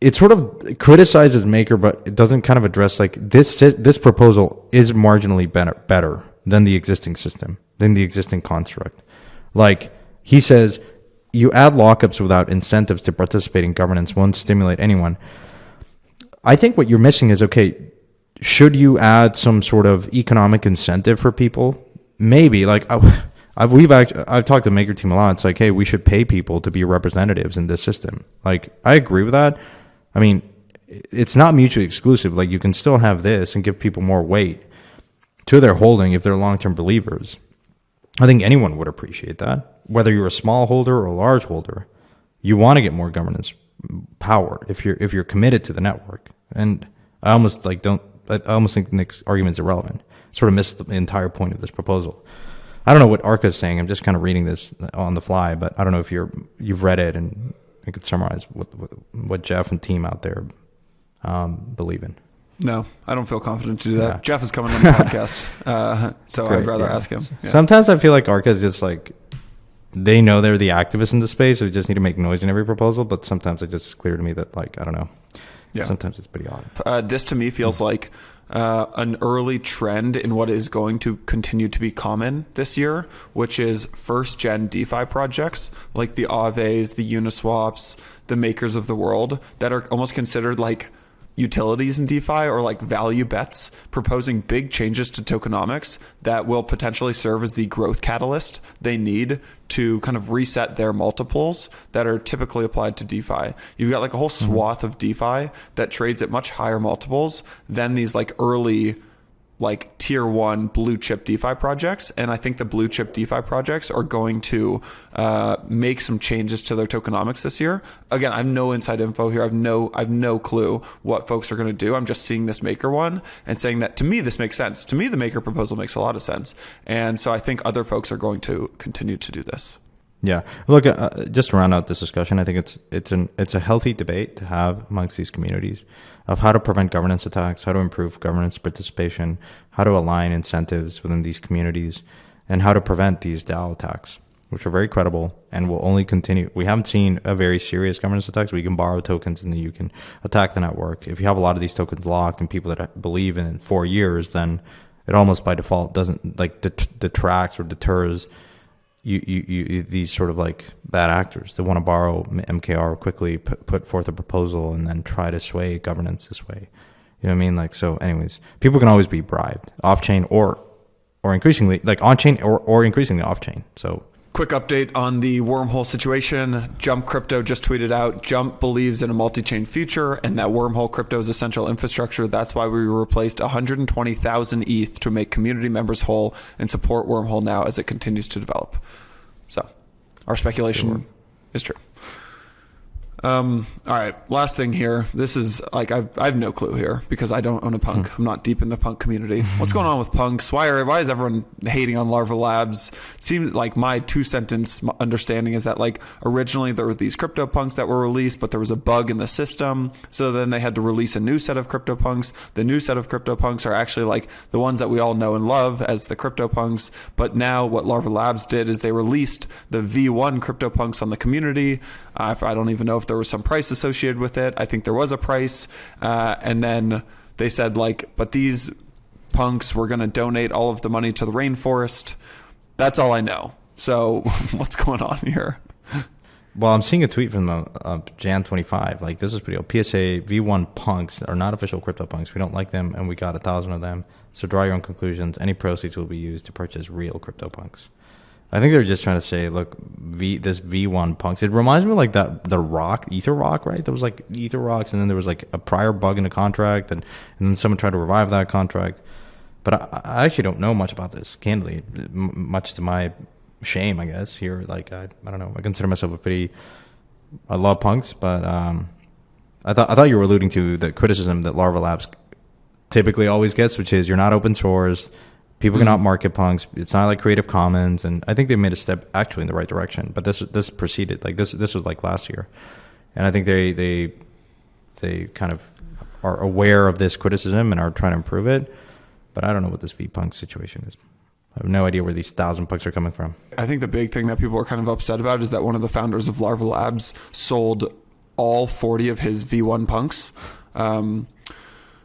it sort of criticizes Maker, but it doesn't kind of address like this proposal is marginally better than the existing system, than the existing construct. Like he says, you add lockups without incentives to participate in governance won't stimulate anyone. I think what you're missing is, okay, should you add some sort of economic incentive for people? Maybe. Like I've talked to Maker team a lot. It's like, hey, we should pay people to be representatives in this system. Like I agree with that. I mean, it's not mutually exclusive. Like you can still have this and give people more weight to their holding if they're long-term believers. I think anyone would appreciate that. Whether you're a small holder or a large holder, you want to get more governance power if you're committed to the network. And I almost think Nick's argument is irrelevant. Sort of missed the entire point of this proposal. I don't know what Arca is saying. I'm just kind of reading this on the fly, but I don't know if you've read it and I could summarize what Jeff and team out there believe in.
No, I don't feel confident to do that. Yeah. Jeff is coming on the podcast, so great, I'd rather ask him. Yeah.
Sometimes I feel like Arca is just like, they know they're the activists in the space, so they just need to make noise in every proposal, but sometimes it's just clear to me that, like, I don't know. Yeah. Sometimes it's pretty odd.
This to me feels like an early trend in what is going to continue to be common this year, which is first-gen DeFi projects like the Aves, the Uniswaps, the Makers of the world that are almost considered like utilities in DeFi or like value bets, proposing big changes to tokenomics that will potentially serve as the growth catalyst they need to kind of reset their multiples that are typically applied to DeFi. You've got like a whole swath of DeFi that trades at much higher multiples than these like early like tier one blue chip DeFi projects. And I think the blue chip DeFi projects are going to make some changes to their tokenomics this year. Again, I have no inside info here. I've no clue what folks are going to do. I'm just seeing this Maker one and saying that to me, this makes sense. To me, the Maker proposal makes a lot of sense. And so I think other folks are going to continue to do this.
Yeah. Look, just to round out this discussion, I think it's a healthy debate to have amongst these communities of how to prevent governance attacks, how to improve governance participation, how to align incentives within these communities, and how to prevent these DAO attacks, which are very credible and will only continue. We haven't seen a very serious governance attacks. We can borrow tokens and then you can attack the network. If you have a lot of these tokens locked and people that believe in 4 years, then it almost by default doesn't like detracts or deters you these sort of like bad actors that want to borrow MKR quickly, put forth a proposal and then try to sway governance this way. You know what I mean? Like, so anyways, people can always be bribed off chain or increasingly like on chain or increasingly off chain. So
quick update on the Wormhole situation. Jump Crypto just tweeted out, Jump believes in a multi-chain future and that Wormhole Crypto is essential infrastructure. That's why we replaced 120,000 ETH to make community members whole and support Wormhole now as it continues to develop. So our speculation is true. All right, last thing here. This is like I have no clue here because I don't own a punk. I'm not deep in the punk community. What's going on with punks? Why is everyone hating on Larva Labs? It seems like my 2-sentence understanding is that like originally there were these crypto punks that were released, but there was a bug in the system. So then they had to release a new set of crypto punks. The new set of crypto punks are actually like the ones that we all know and love as the crypto punks. But now what Larva Labs did is they released the V1 crypto punks on the community. I don't even know if there was some price associated with it. I think there was a price. And then they said like, but these punks were going to donate all of the money to the rainforest. That's all I know. So what's going on here?
Well, I'm seeing a tweet from Jan 25. Like, this is pretty old. PSA V1 punks are not official crypto punks. We don't like them, and we got 1,000 of them. So draw your own conclusions. Any proceeds will be used to purchase real crypto punks. I think they're just trying to say, look, this V1 punks. It reminds me of like the rock, Ether Rock, right? There was like Ether Rocks, and then there was like a prior bug in the contract, and then someone tried to revive that contract. But I actually don't know much about this, candidly, much to my shame, I guess. Here, like I don't know. I consider myself I love punks, but I thought you were alluding to the criticism that Larva Labs typically always gets, which is you're not open source. People cannot market punks. It's not like Creative Commons, and I think they made a step actually in the right direction. But this proceeded like this was like last year, and I think they kind of are aware of this criticism and are trying to improve it. But I don't know what this V-punk situation is. I have no idea where these 1,000 punks are coming from.
I think the big thing that people are kind of upset about is that one of the founders of Larva Labs sold all 40 of his V1 punks.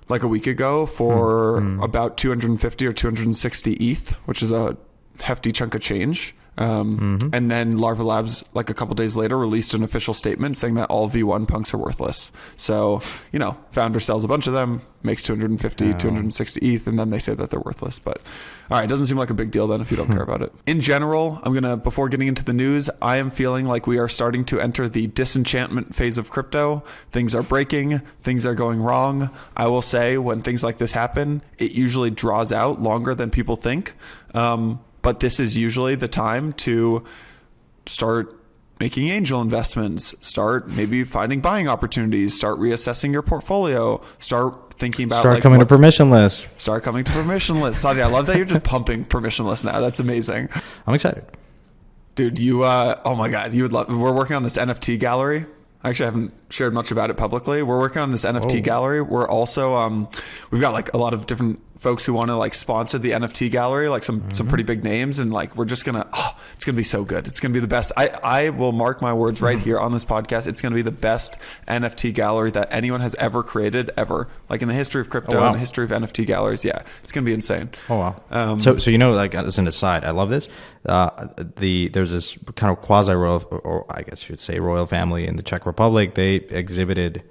Like a week ago for about 250 or 260 ETH, which is a hefty chunk of change. And then Larva Labs, like a couple days later, released an official statement saying that all V1 punks are worthless. So, founder sells a bunch of them, makes 250, 260 ETH, and then they say that they're worthless. But all right, it doesn't seem like a big deal then if you don't care about it. In general, before getting into the news, I am feeling like we are starting to enter the disenchantment phase of crypto. Things are breaking, things are going wrong. I will say when things like this happen, it usually draws out longer than people think. But this is usually the time to start making angel investments, start maybe finding buying opportunities, start reassessing your portfolio, start thinking about
coming to permissionless.
Start coming to permissionless. Santi, I love that you're just pumping permissionless now. That's amazing.
I'm excited.
Dude, oh my God, you would love, we're working on this NFT gallery. Actually, I haven't shared much about it publicly. We're working on this NFT gallery. We're also, we've got like a lot of different folks who want to like sponsor the NFT gallery, like some pretty big names. And like, we're just going to, it's going to be so good. It's going to be the best. I will mark my words right here on this podcast. It's going to be the best NFT gallery that anyone has ever created ever. Like in the history of crypto and the history of NFT galleries. Yeah. It's going to be insane.
Oh, wow. So like as an aside, I love this. There's this kind of quasi-royal, or I guess you should say royal family in the Czech Republic. They exhibited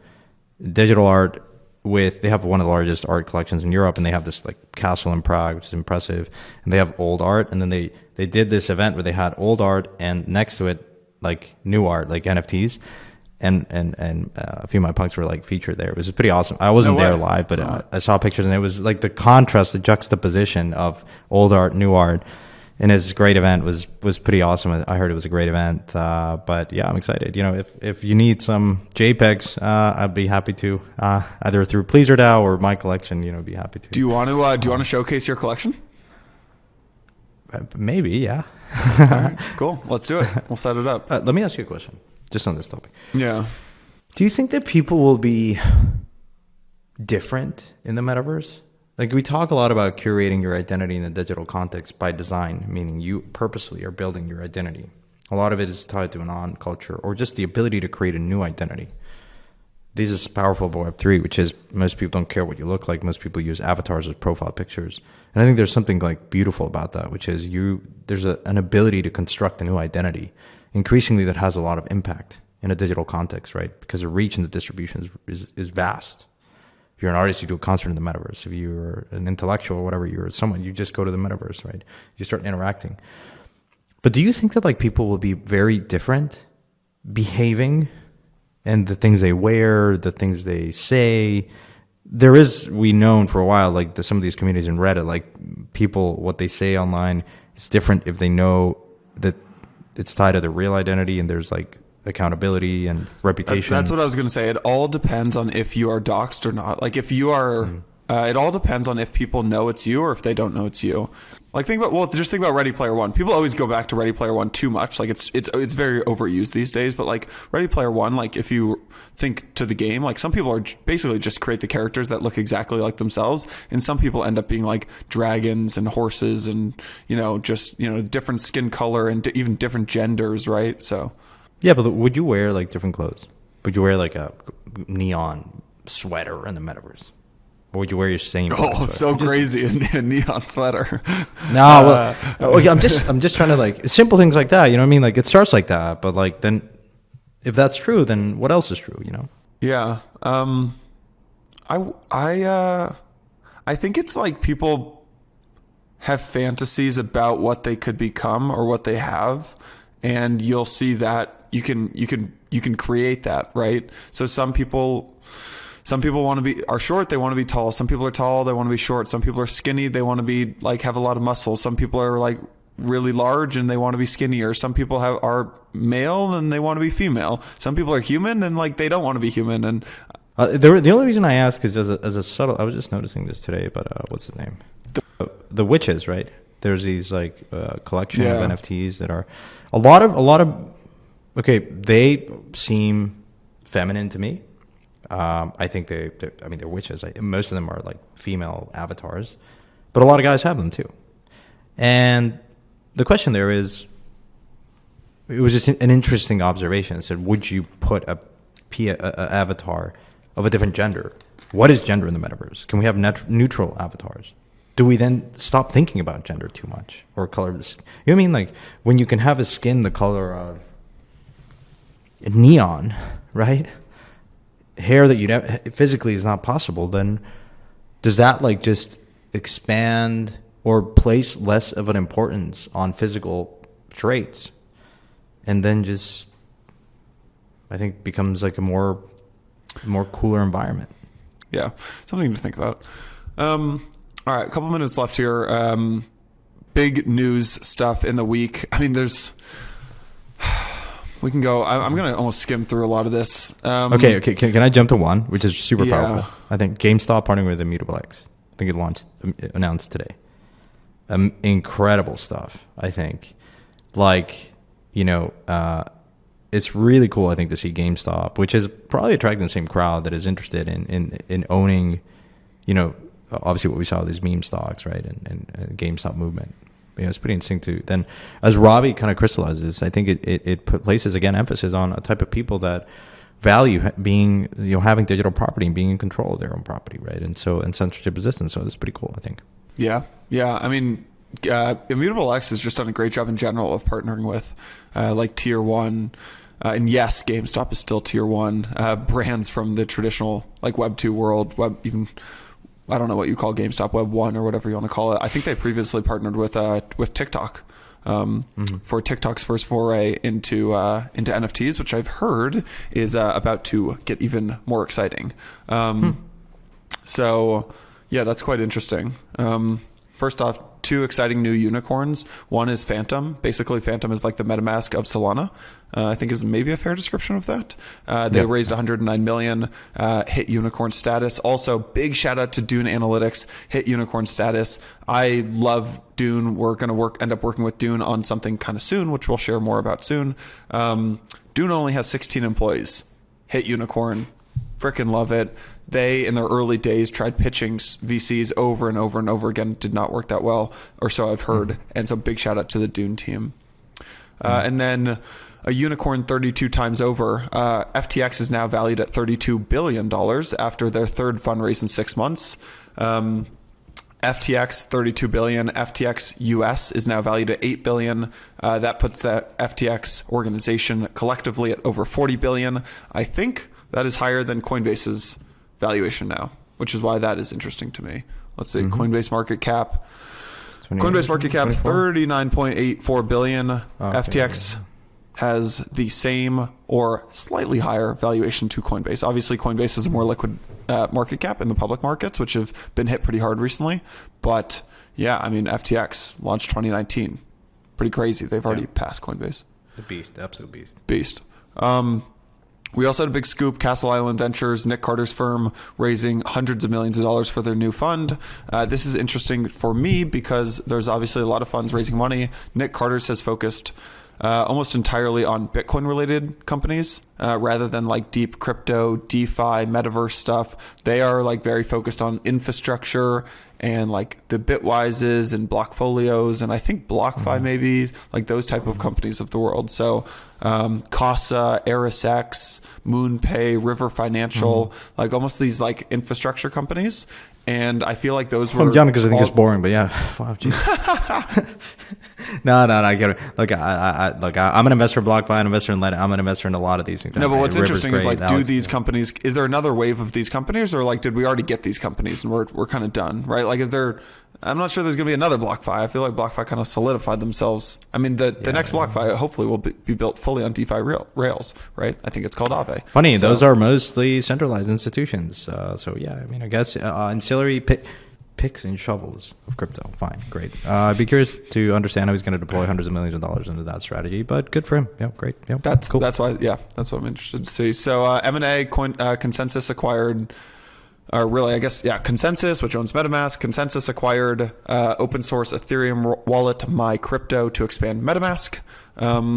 digital art they have one of the largest art collections in Europe, and they have this like castle in Prague, which is impressive. And they have old art, and then they did this event where they had old art and next to it like new art, like NFTs. And a few of my punks were like featured there. It was pretty awesome. I wasn't there live, but I saw pictures, and it was like the contrast, the juxtaposition of old art, new art. And his great event was pretty awesome. I heard it was a great event. But yeah, I'm excited. If you need some JPEGs, I'd be happy to, either through Pleaser DAO or my collection, be happy to.
Do you want to showcase your collection?
Maybe, yeah.
All right, cool. Let's do it. We'll set it up.
Let me ask you a question, just on this topic.
Yeah.
Do you think that people will be different in the metaverse? Like, we talk a lot about curating your identity in the digital context by design, meaning you purposely are building your identity. A lot of it is tied to an on culture or just the ability to create a new identity. This is powerful about Web3, which is most people don't care what you look like. Most people use avatars as profile pictures. And I think there's something like beautiful about that, which is there's an ability to construct a new identity. Increasingly, that has a lot of impact in a digital context, right? Because the reach and the distribution is vast. If you're an artist, you do a concert in the metaverse. If you're an intellectual or whatever, you're someone, you just go to the metaverse, right? You start interacting. But do you think that like people will be very different behaving and the things they wear, the things they say? We known for a while, like some of these communities in Reddit, like people, what they say online is different if they know that it's tied to their real identity, and there's like accountability and reputation.
That's what I was going to say. It all depends on if you are doxxed or not. Like if you are, it all depends on if people know it's you or if they don't know it's you. Like just think about Ready Player One. People always go back to Ready Player One too much. Like it's very overused these days. But like Ready Player One, like if you think to the game, like some people are basically just create the characters that look exactly like themselves, and some people end up being like dragons and horses and just different skin color and even different genders, right? So
yeah, but would you wear like different clothes? Would you wear like a neon sweater in the metaverse? Or would you wear your same?
Oh, it's so crazy in a neon sweater.
No, okay, I'm just trying to like simple things like that. You know what I mean? Like it starts like that, but like then, if that's true, then what else is true?
Yeah. I think it's like people have fantasies about what they could become or what they have, and you'll see that you can create that, right? So some people are short, they want to be tall. Some people are tall, they want to be short. Some people are skinny, they want to be like have a lot of muscle. Some people are like really large and they want to be skinnier. Some people are male and they want to be female. Some people are human and like they don't want to be human. And
the only reason I ask is as a subtle. I was just noticing this today, but what's the name? The witches, right? There's these like collection of NFTs that are a lot of. Okay, they seem feminine to me. I think they're witches. Most of them are like female avatars, but a lot of guys have them too. And the question there is, it was just an interesting observation. It said, would you put a avatar of a different gender? What is gender in the metaverse? Can we have neutral avatars? Do we then stop thinking about gender too much or color of the skin? You know what I mean? Like when you can have a skin the color of neon, right? Hair that you'd physically is not possible, then does that like just expand or place less of an importance on physical traits, and then just I think becomes like a more cooler environment?
Yeah, something to think about. All right, a couple minutes left here. Big news stuff in the week. I mean, we can go. I'm going to almost skim through a lot of this.
Okay. Can I jump to one, which is super powerful? I think GameStop partnering with Immutable X. I think it announced today. Incredible stuff, I think. Like, it's really cool, I think, to see GameStop, which is probably attracting the same crowd that is interested in owning, obviously what we saw with these meme stocks, right, and GameStop movement. It's pretty interesting too. Then, as Robbie kind of crystallizes, I think it places again emphasis on a type of people that value being, having digital property and being in control of their own property, right? And censorship resistance. So that's pretty cool, I think. Yeah.
I mean, Immutable X has just done a great job in general of partnering with like tier one. And yes, GameStop is still tier one brands from the traditional like Web 2 world, I don't know what you call GameStop, Web 1 or whatever you want to call it. I think they previously partnered with TikTok for TikTok's first foray into NFTs, which I've heard is about to get even more exciting. So, yeah, that's quite interesting. First off, two exciting new unicorns. One is Phantom. Basically, Phantom is like the MetaMask of Solana. I think is maybe a fair description of that. They raised 109 million, hit unicorn status. Also, big shout out to Dune Analytics, hit unicorn status. I love Dune. We're going to end up working with Dune on something kind of soon, which we'll share more about soon. Dune only has 16 employees. Hit unicorn. Frickin' love it. They, in their early days, tried pitching VCs over and over and over again. Did not work that well, or so I've heard. And so big shout out to the Dune team. And then a unicorn 32 times over. FTX is now valued at $32 billion after their third fundraise in 6 months. FTX $32 billion. FTX US is now valued at $8 billion. That puts the FTX organization collectively at over $40 billion. I think that is higher than Coinbase's valuation now, which is why that is interesting to me. Let's see, Coinbase market cap. Coinbase market cap 39.84 billion. Okay. FTX has the same or slightly higher valuation to Coinbase. Obviously, Coinbase is a more liquid market cap in the public markets, which have been hit pretty hard recently. But yeah, I mean, FTX launched 2019. Pretty crazy. They've already passed Coinbase.
The beast, the absolute beast.
Beast. We also had a big scoop. Castle Island Ventures, Nick Carter's firm, raising hundreds of millions of dollars for their new fund. This is interesting for me because there's obviously a lot of funds raising money. Nick Carter's has focused almost entirely on Bitcoin-related companies rather than like deep crypto, DeFi, Metaverse stuff. They are like very focused on infrastructure and like the Bitwises and Blockfolios and I think BlockFi maybe, like those type of companies of the world. So Casa, ErisX, MoonPay, River Financial, like almost these like infrastructure companies. And I feel like those were...
I'm done because I think it's boring, but yeah. Wow, No, I get it. Look, I'm an investor in BlockFi, an investor in Lend. I'm an investor in a lot of these things.
No, but what's interesting is like, do these companies? Is there another wave of these companies, or like, did we already get these companies and we're kind of done, right? Like, is there? I'm not sure there's going to be another BlockFi. I feel like BlockFi kind of solidified themselves. I mean, the next BlockFi hopefully will be built fully on DeFi rails, right? I think it's called Aave.
Funny, those are mostly centralized institutions. So yeah, I mean, I guess ancillary picks and shovels of crypto. Fine, great. I'd be curious to understand how he's going to deploy hundreds of millions of dollars into that strategy, but good for him. Yeah, great. Yeah,
that's
cool.
That's why. Yeah, that's what I'm interested to see. So M&A Consensys acquired. Really, I guess, yeah, Consensys, which owns MetaMask. Consensys acquired open source Ethereum wallet MyCrypto to expand MetaMask.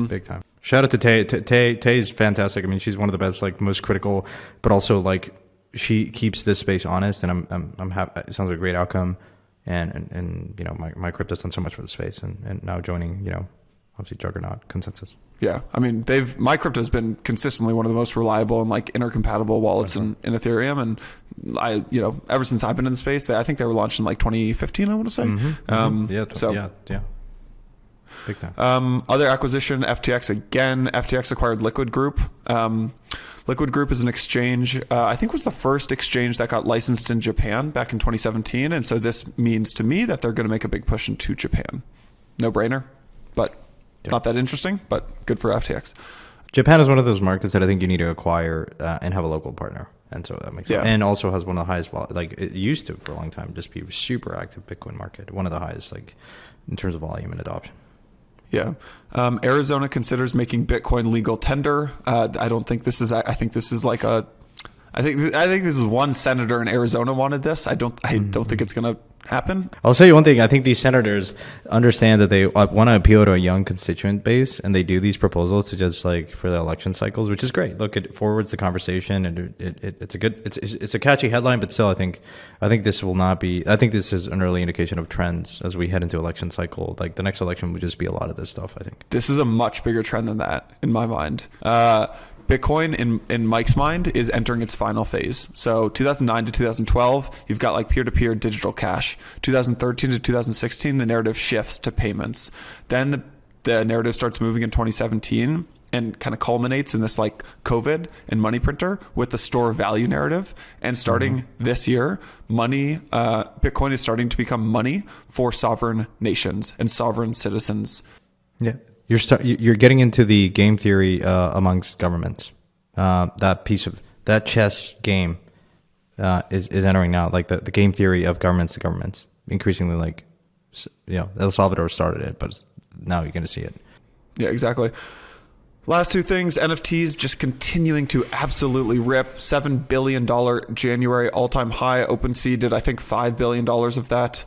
Big time. Shout out to Tay. Tay's fantastic. I mean, she's one of the best, like most critical, but also like she keeps this space honest, and I'm happy. It sounds like a great outcome, and you know, MyCrypto's done so much for the space, and now joining, you know, obviously juggernaut Consensys.
Yeah, I mean, MyCrypto has been consistently one of the most reliable and like intercompatible wallets in Ethereum, and I, you know, ever since I've been in the space, I think they were launched in like 2015. I want to say.
Yeah. Big time.
Other acquisition, FTX again. FTX acquired Liquid Group. Liquid Group is an exchange, I think was the first exchange that got licensed in Japan back in 2017, and so this means to me that they're going to make a big push into Japan. No brainer, but. Yeah. Not that interesting, but good for FTX.
Japan is one of those markets that I think you need to acquire and have a local partner. And so that makes sense. And also has one of the highest, like it used to for a long time, just be a super active Bitcoin market. One of the highest, like in terms of volume and adoption.
Yeah. Arizona considers making Bitcoin legal tender. I don't think this is, I think this is like a, I think this is one senator in Arizona wanted this. I don't think it's going to happen.
I'll tell you one thing. I think these senators understand that they want to appeal to a young constituent base, and they do these proposals to just like for the election cycles, which is great. Look, it forwards the conversation, and it's a good, it's a catchy headline, but still, I think this will not be. I think this is an early indication of trends as we head into election cycle. Like the next election would just be a lot of this stuff. I think
this is a much bigger trend than that in my mind. Bitcoin, in Mike's mind, is entering its final phase. So 2009 to 2012, you've got like peer-to-peer digital cash. 2013 to 2016, the narrative shifts to payments. Then the narrative starts moving in 2017 and kind of culminates in this like COVID and money printer with the store of value narrative. And starting this year, Bitcoin is starting to become money for sovereign nations and sovereign citizens.
Yeah. You're getting into the game theory amongst governments. That piece of that chess game is entering now, like the game theory of governments to governments. Increasingly, like, you know, El Salvador started it, but now you're going to see it.
Yeah, exactly. Last two things, NFTs just continuing to absolutely rip. $7 billion January all-time high. OpenSea did, I think, $5 billion of that.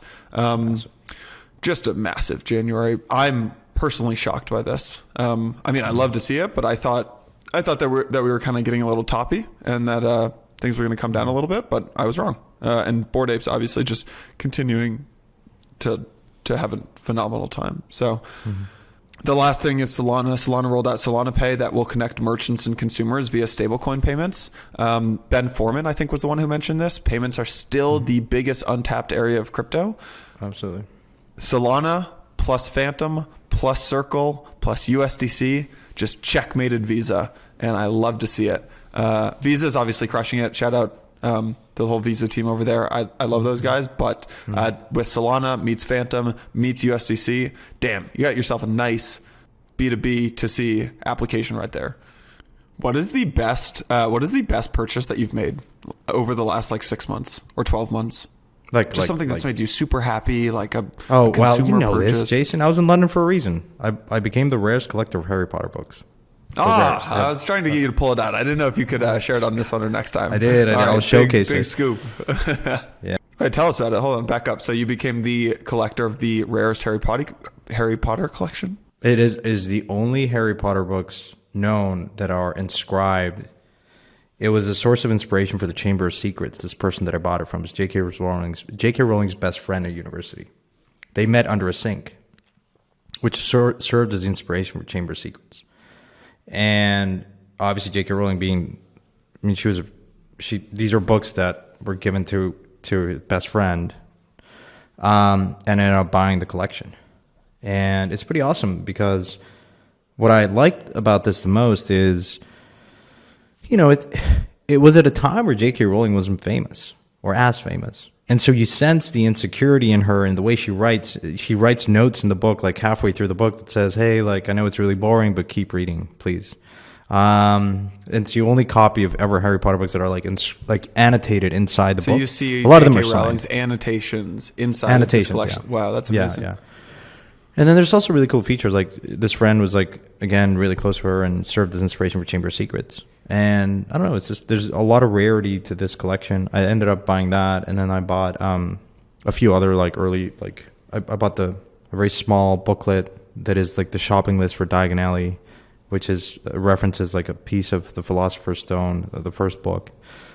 Just a massive January. I'm personally shocked by this. I mean, I love to see it, but I thought that we were kind of getting a little toppy and that things were going to come down a little bit, but I was wrong. And Bored Apes obviously just continuing to have a phenomenal time. So the last thing is Solana. Solana rolled out SolanaPay that will connect merchants and consumers via stablecoin payments. Ben Foreman, I think, was the one who mentioned this. Payments are still the biggest untapped area of crypto.
Absolutely.
Solana plus Phantom plus Circle plus USDC just checkmated Visa, and I love to see it. Visa is obviously crushing it. Shout out the whole Visa team over there. I love those guys, but with Solana meets Phantom meets USDC, damn, you got yourself a nice B2B to C application right there. What is the best purchase that you've made over the last like 6 months or 12 months? Something that's made you super happy, like a
well, you know
purchase.
this, Jason. I was in London for a reason. I became the rarest collector of Harry Potter books.
I was trying to get you to pull it out. I didn't know if you could share it on this one or next time.
I did. I'll showcase it.
Big scoop.
Yeah.
All right, tell us about it. Hold on, back up. So you became the collector of the rarest Harry Potter collection?
It is the only Harry Potter books known that are inscribed. It was a source of inspiration for the Chamber of Secrets. This person that I bought it from is J.K. Rowling's best friend at university. They met under a sink, which served as the inspiration for Chamber of Secrets. And obviously J.K. Rowling these are books that were given to his best friend, and ended up buying the collection. And it's pretty awesome because what I liked about this the most is, it was at a time where J.K. Rowling wasn't famous or as famous. And so you sense the insecurity in her and the way she writes. She writes notes in the book, like halfway through the book, that says, hey, like, I know it's really boring, but keep reading, please. It's the only copy of ever Harry Potter books that are like annotated inside the book.
So you see
a lot of them are
J.K. Rowling's
signed.
Annotations inside of this collection.
Yeah.
Wow, that's amazing.
Yeah. And then there's also really cool features. Like this friend was like, again, really close to her and served as inspiration for Chamber of Secrets. And I don't know, it's just, there's a lot of rarity to this collection. I ended up buying that. And then I bought a few other like early, like I bought a very small booklet that is like the shopping list for Diagon Alley, which is references like a piece of the Philosopher's Stone, the first book,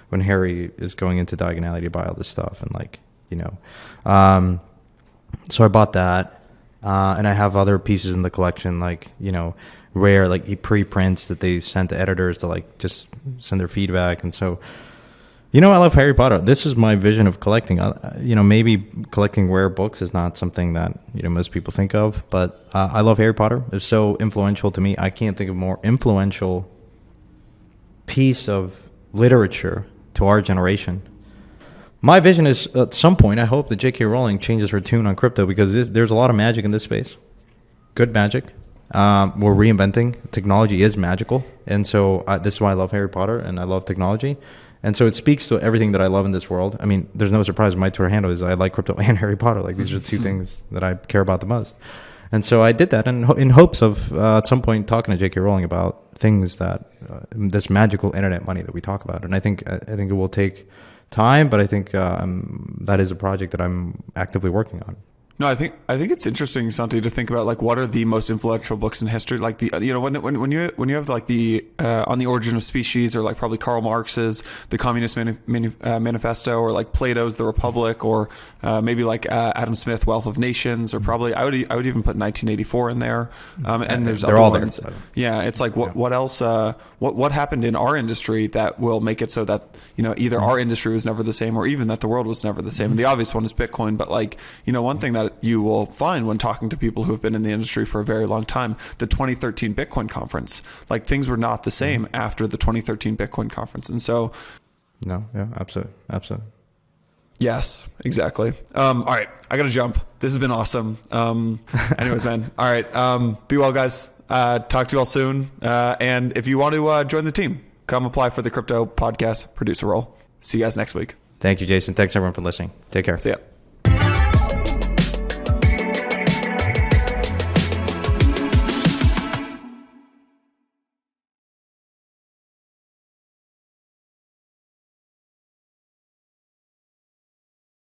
when Harry is going into Diagon Alley to buy all this stuff. And like, so I bought that. And I have other pieces in the collection, like, rare, like preprints that they sent to editors to like just send their feedback. And so, I love Harry Potter. This is my vision of collecting. Maybe collecting rare books is not something that, most people think of, but I love Harry Potter. It's so influential to me. I can't think of a more influential piece of literature to our generation. My vision is at some point, I hope that J.K. Rowling changes her tune on crypto, because there's a lot of magic in this space. Good magic. We're reinventing. Technology is magical. And so this is why I love Harry Potter and I love technology. And so it speaks to everything that I love in this world. I mean, there's no surprise. My Twitter handle is I like crypto and Harry Potter. Like these are the two things that I care about the most. And so I did that in hopes of at some point talking to J.K. Rowling about things that this magical internet money that we talk about. And I think it will take time, but I think that is a project that I'm actively working on.
No, I think it's interesting, Santi, to think about like what are the most influential books in history. Like when you have like the On the Origin of Species, or like probably Karl Marx's The Communist Manifesto, or like Plato's The Republic, or maybe like Adam Smith Wealth of Nations, or probably I would even put 1984 in there. And there's
they're
other
all
ones.
there.
Yeah, it's like what else? What happened in our industry that will make it so that either our industry was never the same, or even that the world was never the same. And the obvious one is Bitcoin, but like one thing that you will find when talking to people who have been in the industry for a very long time, the 2013 Bitcoin conference, like things were not the same after the 2013 Bitcoin conference. And so
absolutely.
Yes, exactly. All right, I gotta jump. This has been awesome. Anyways, man. All right, be well, guys. Talk to you all soon. And if you want to join the team, come apply for the Crypto Podcast producer role. See you guys next week.
Thank you, Jason. Thanks everyone for listening. Take care.
See ya.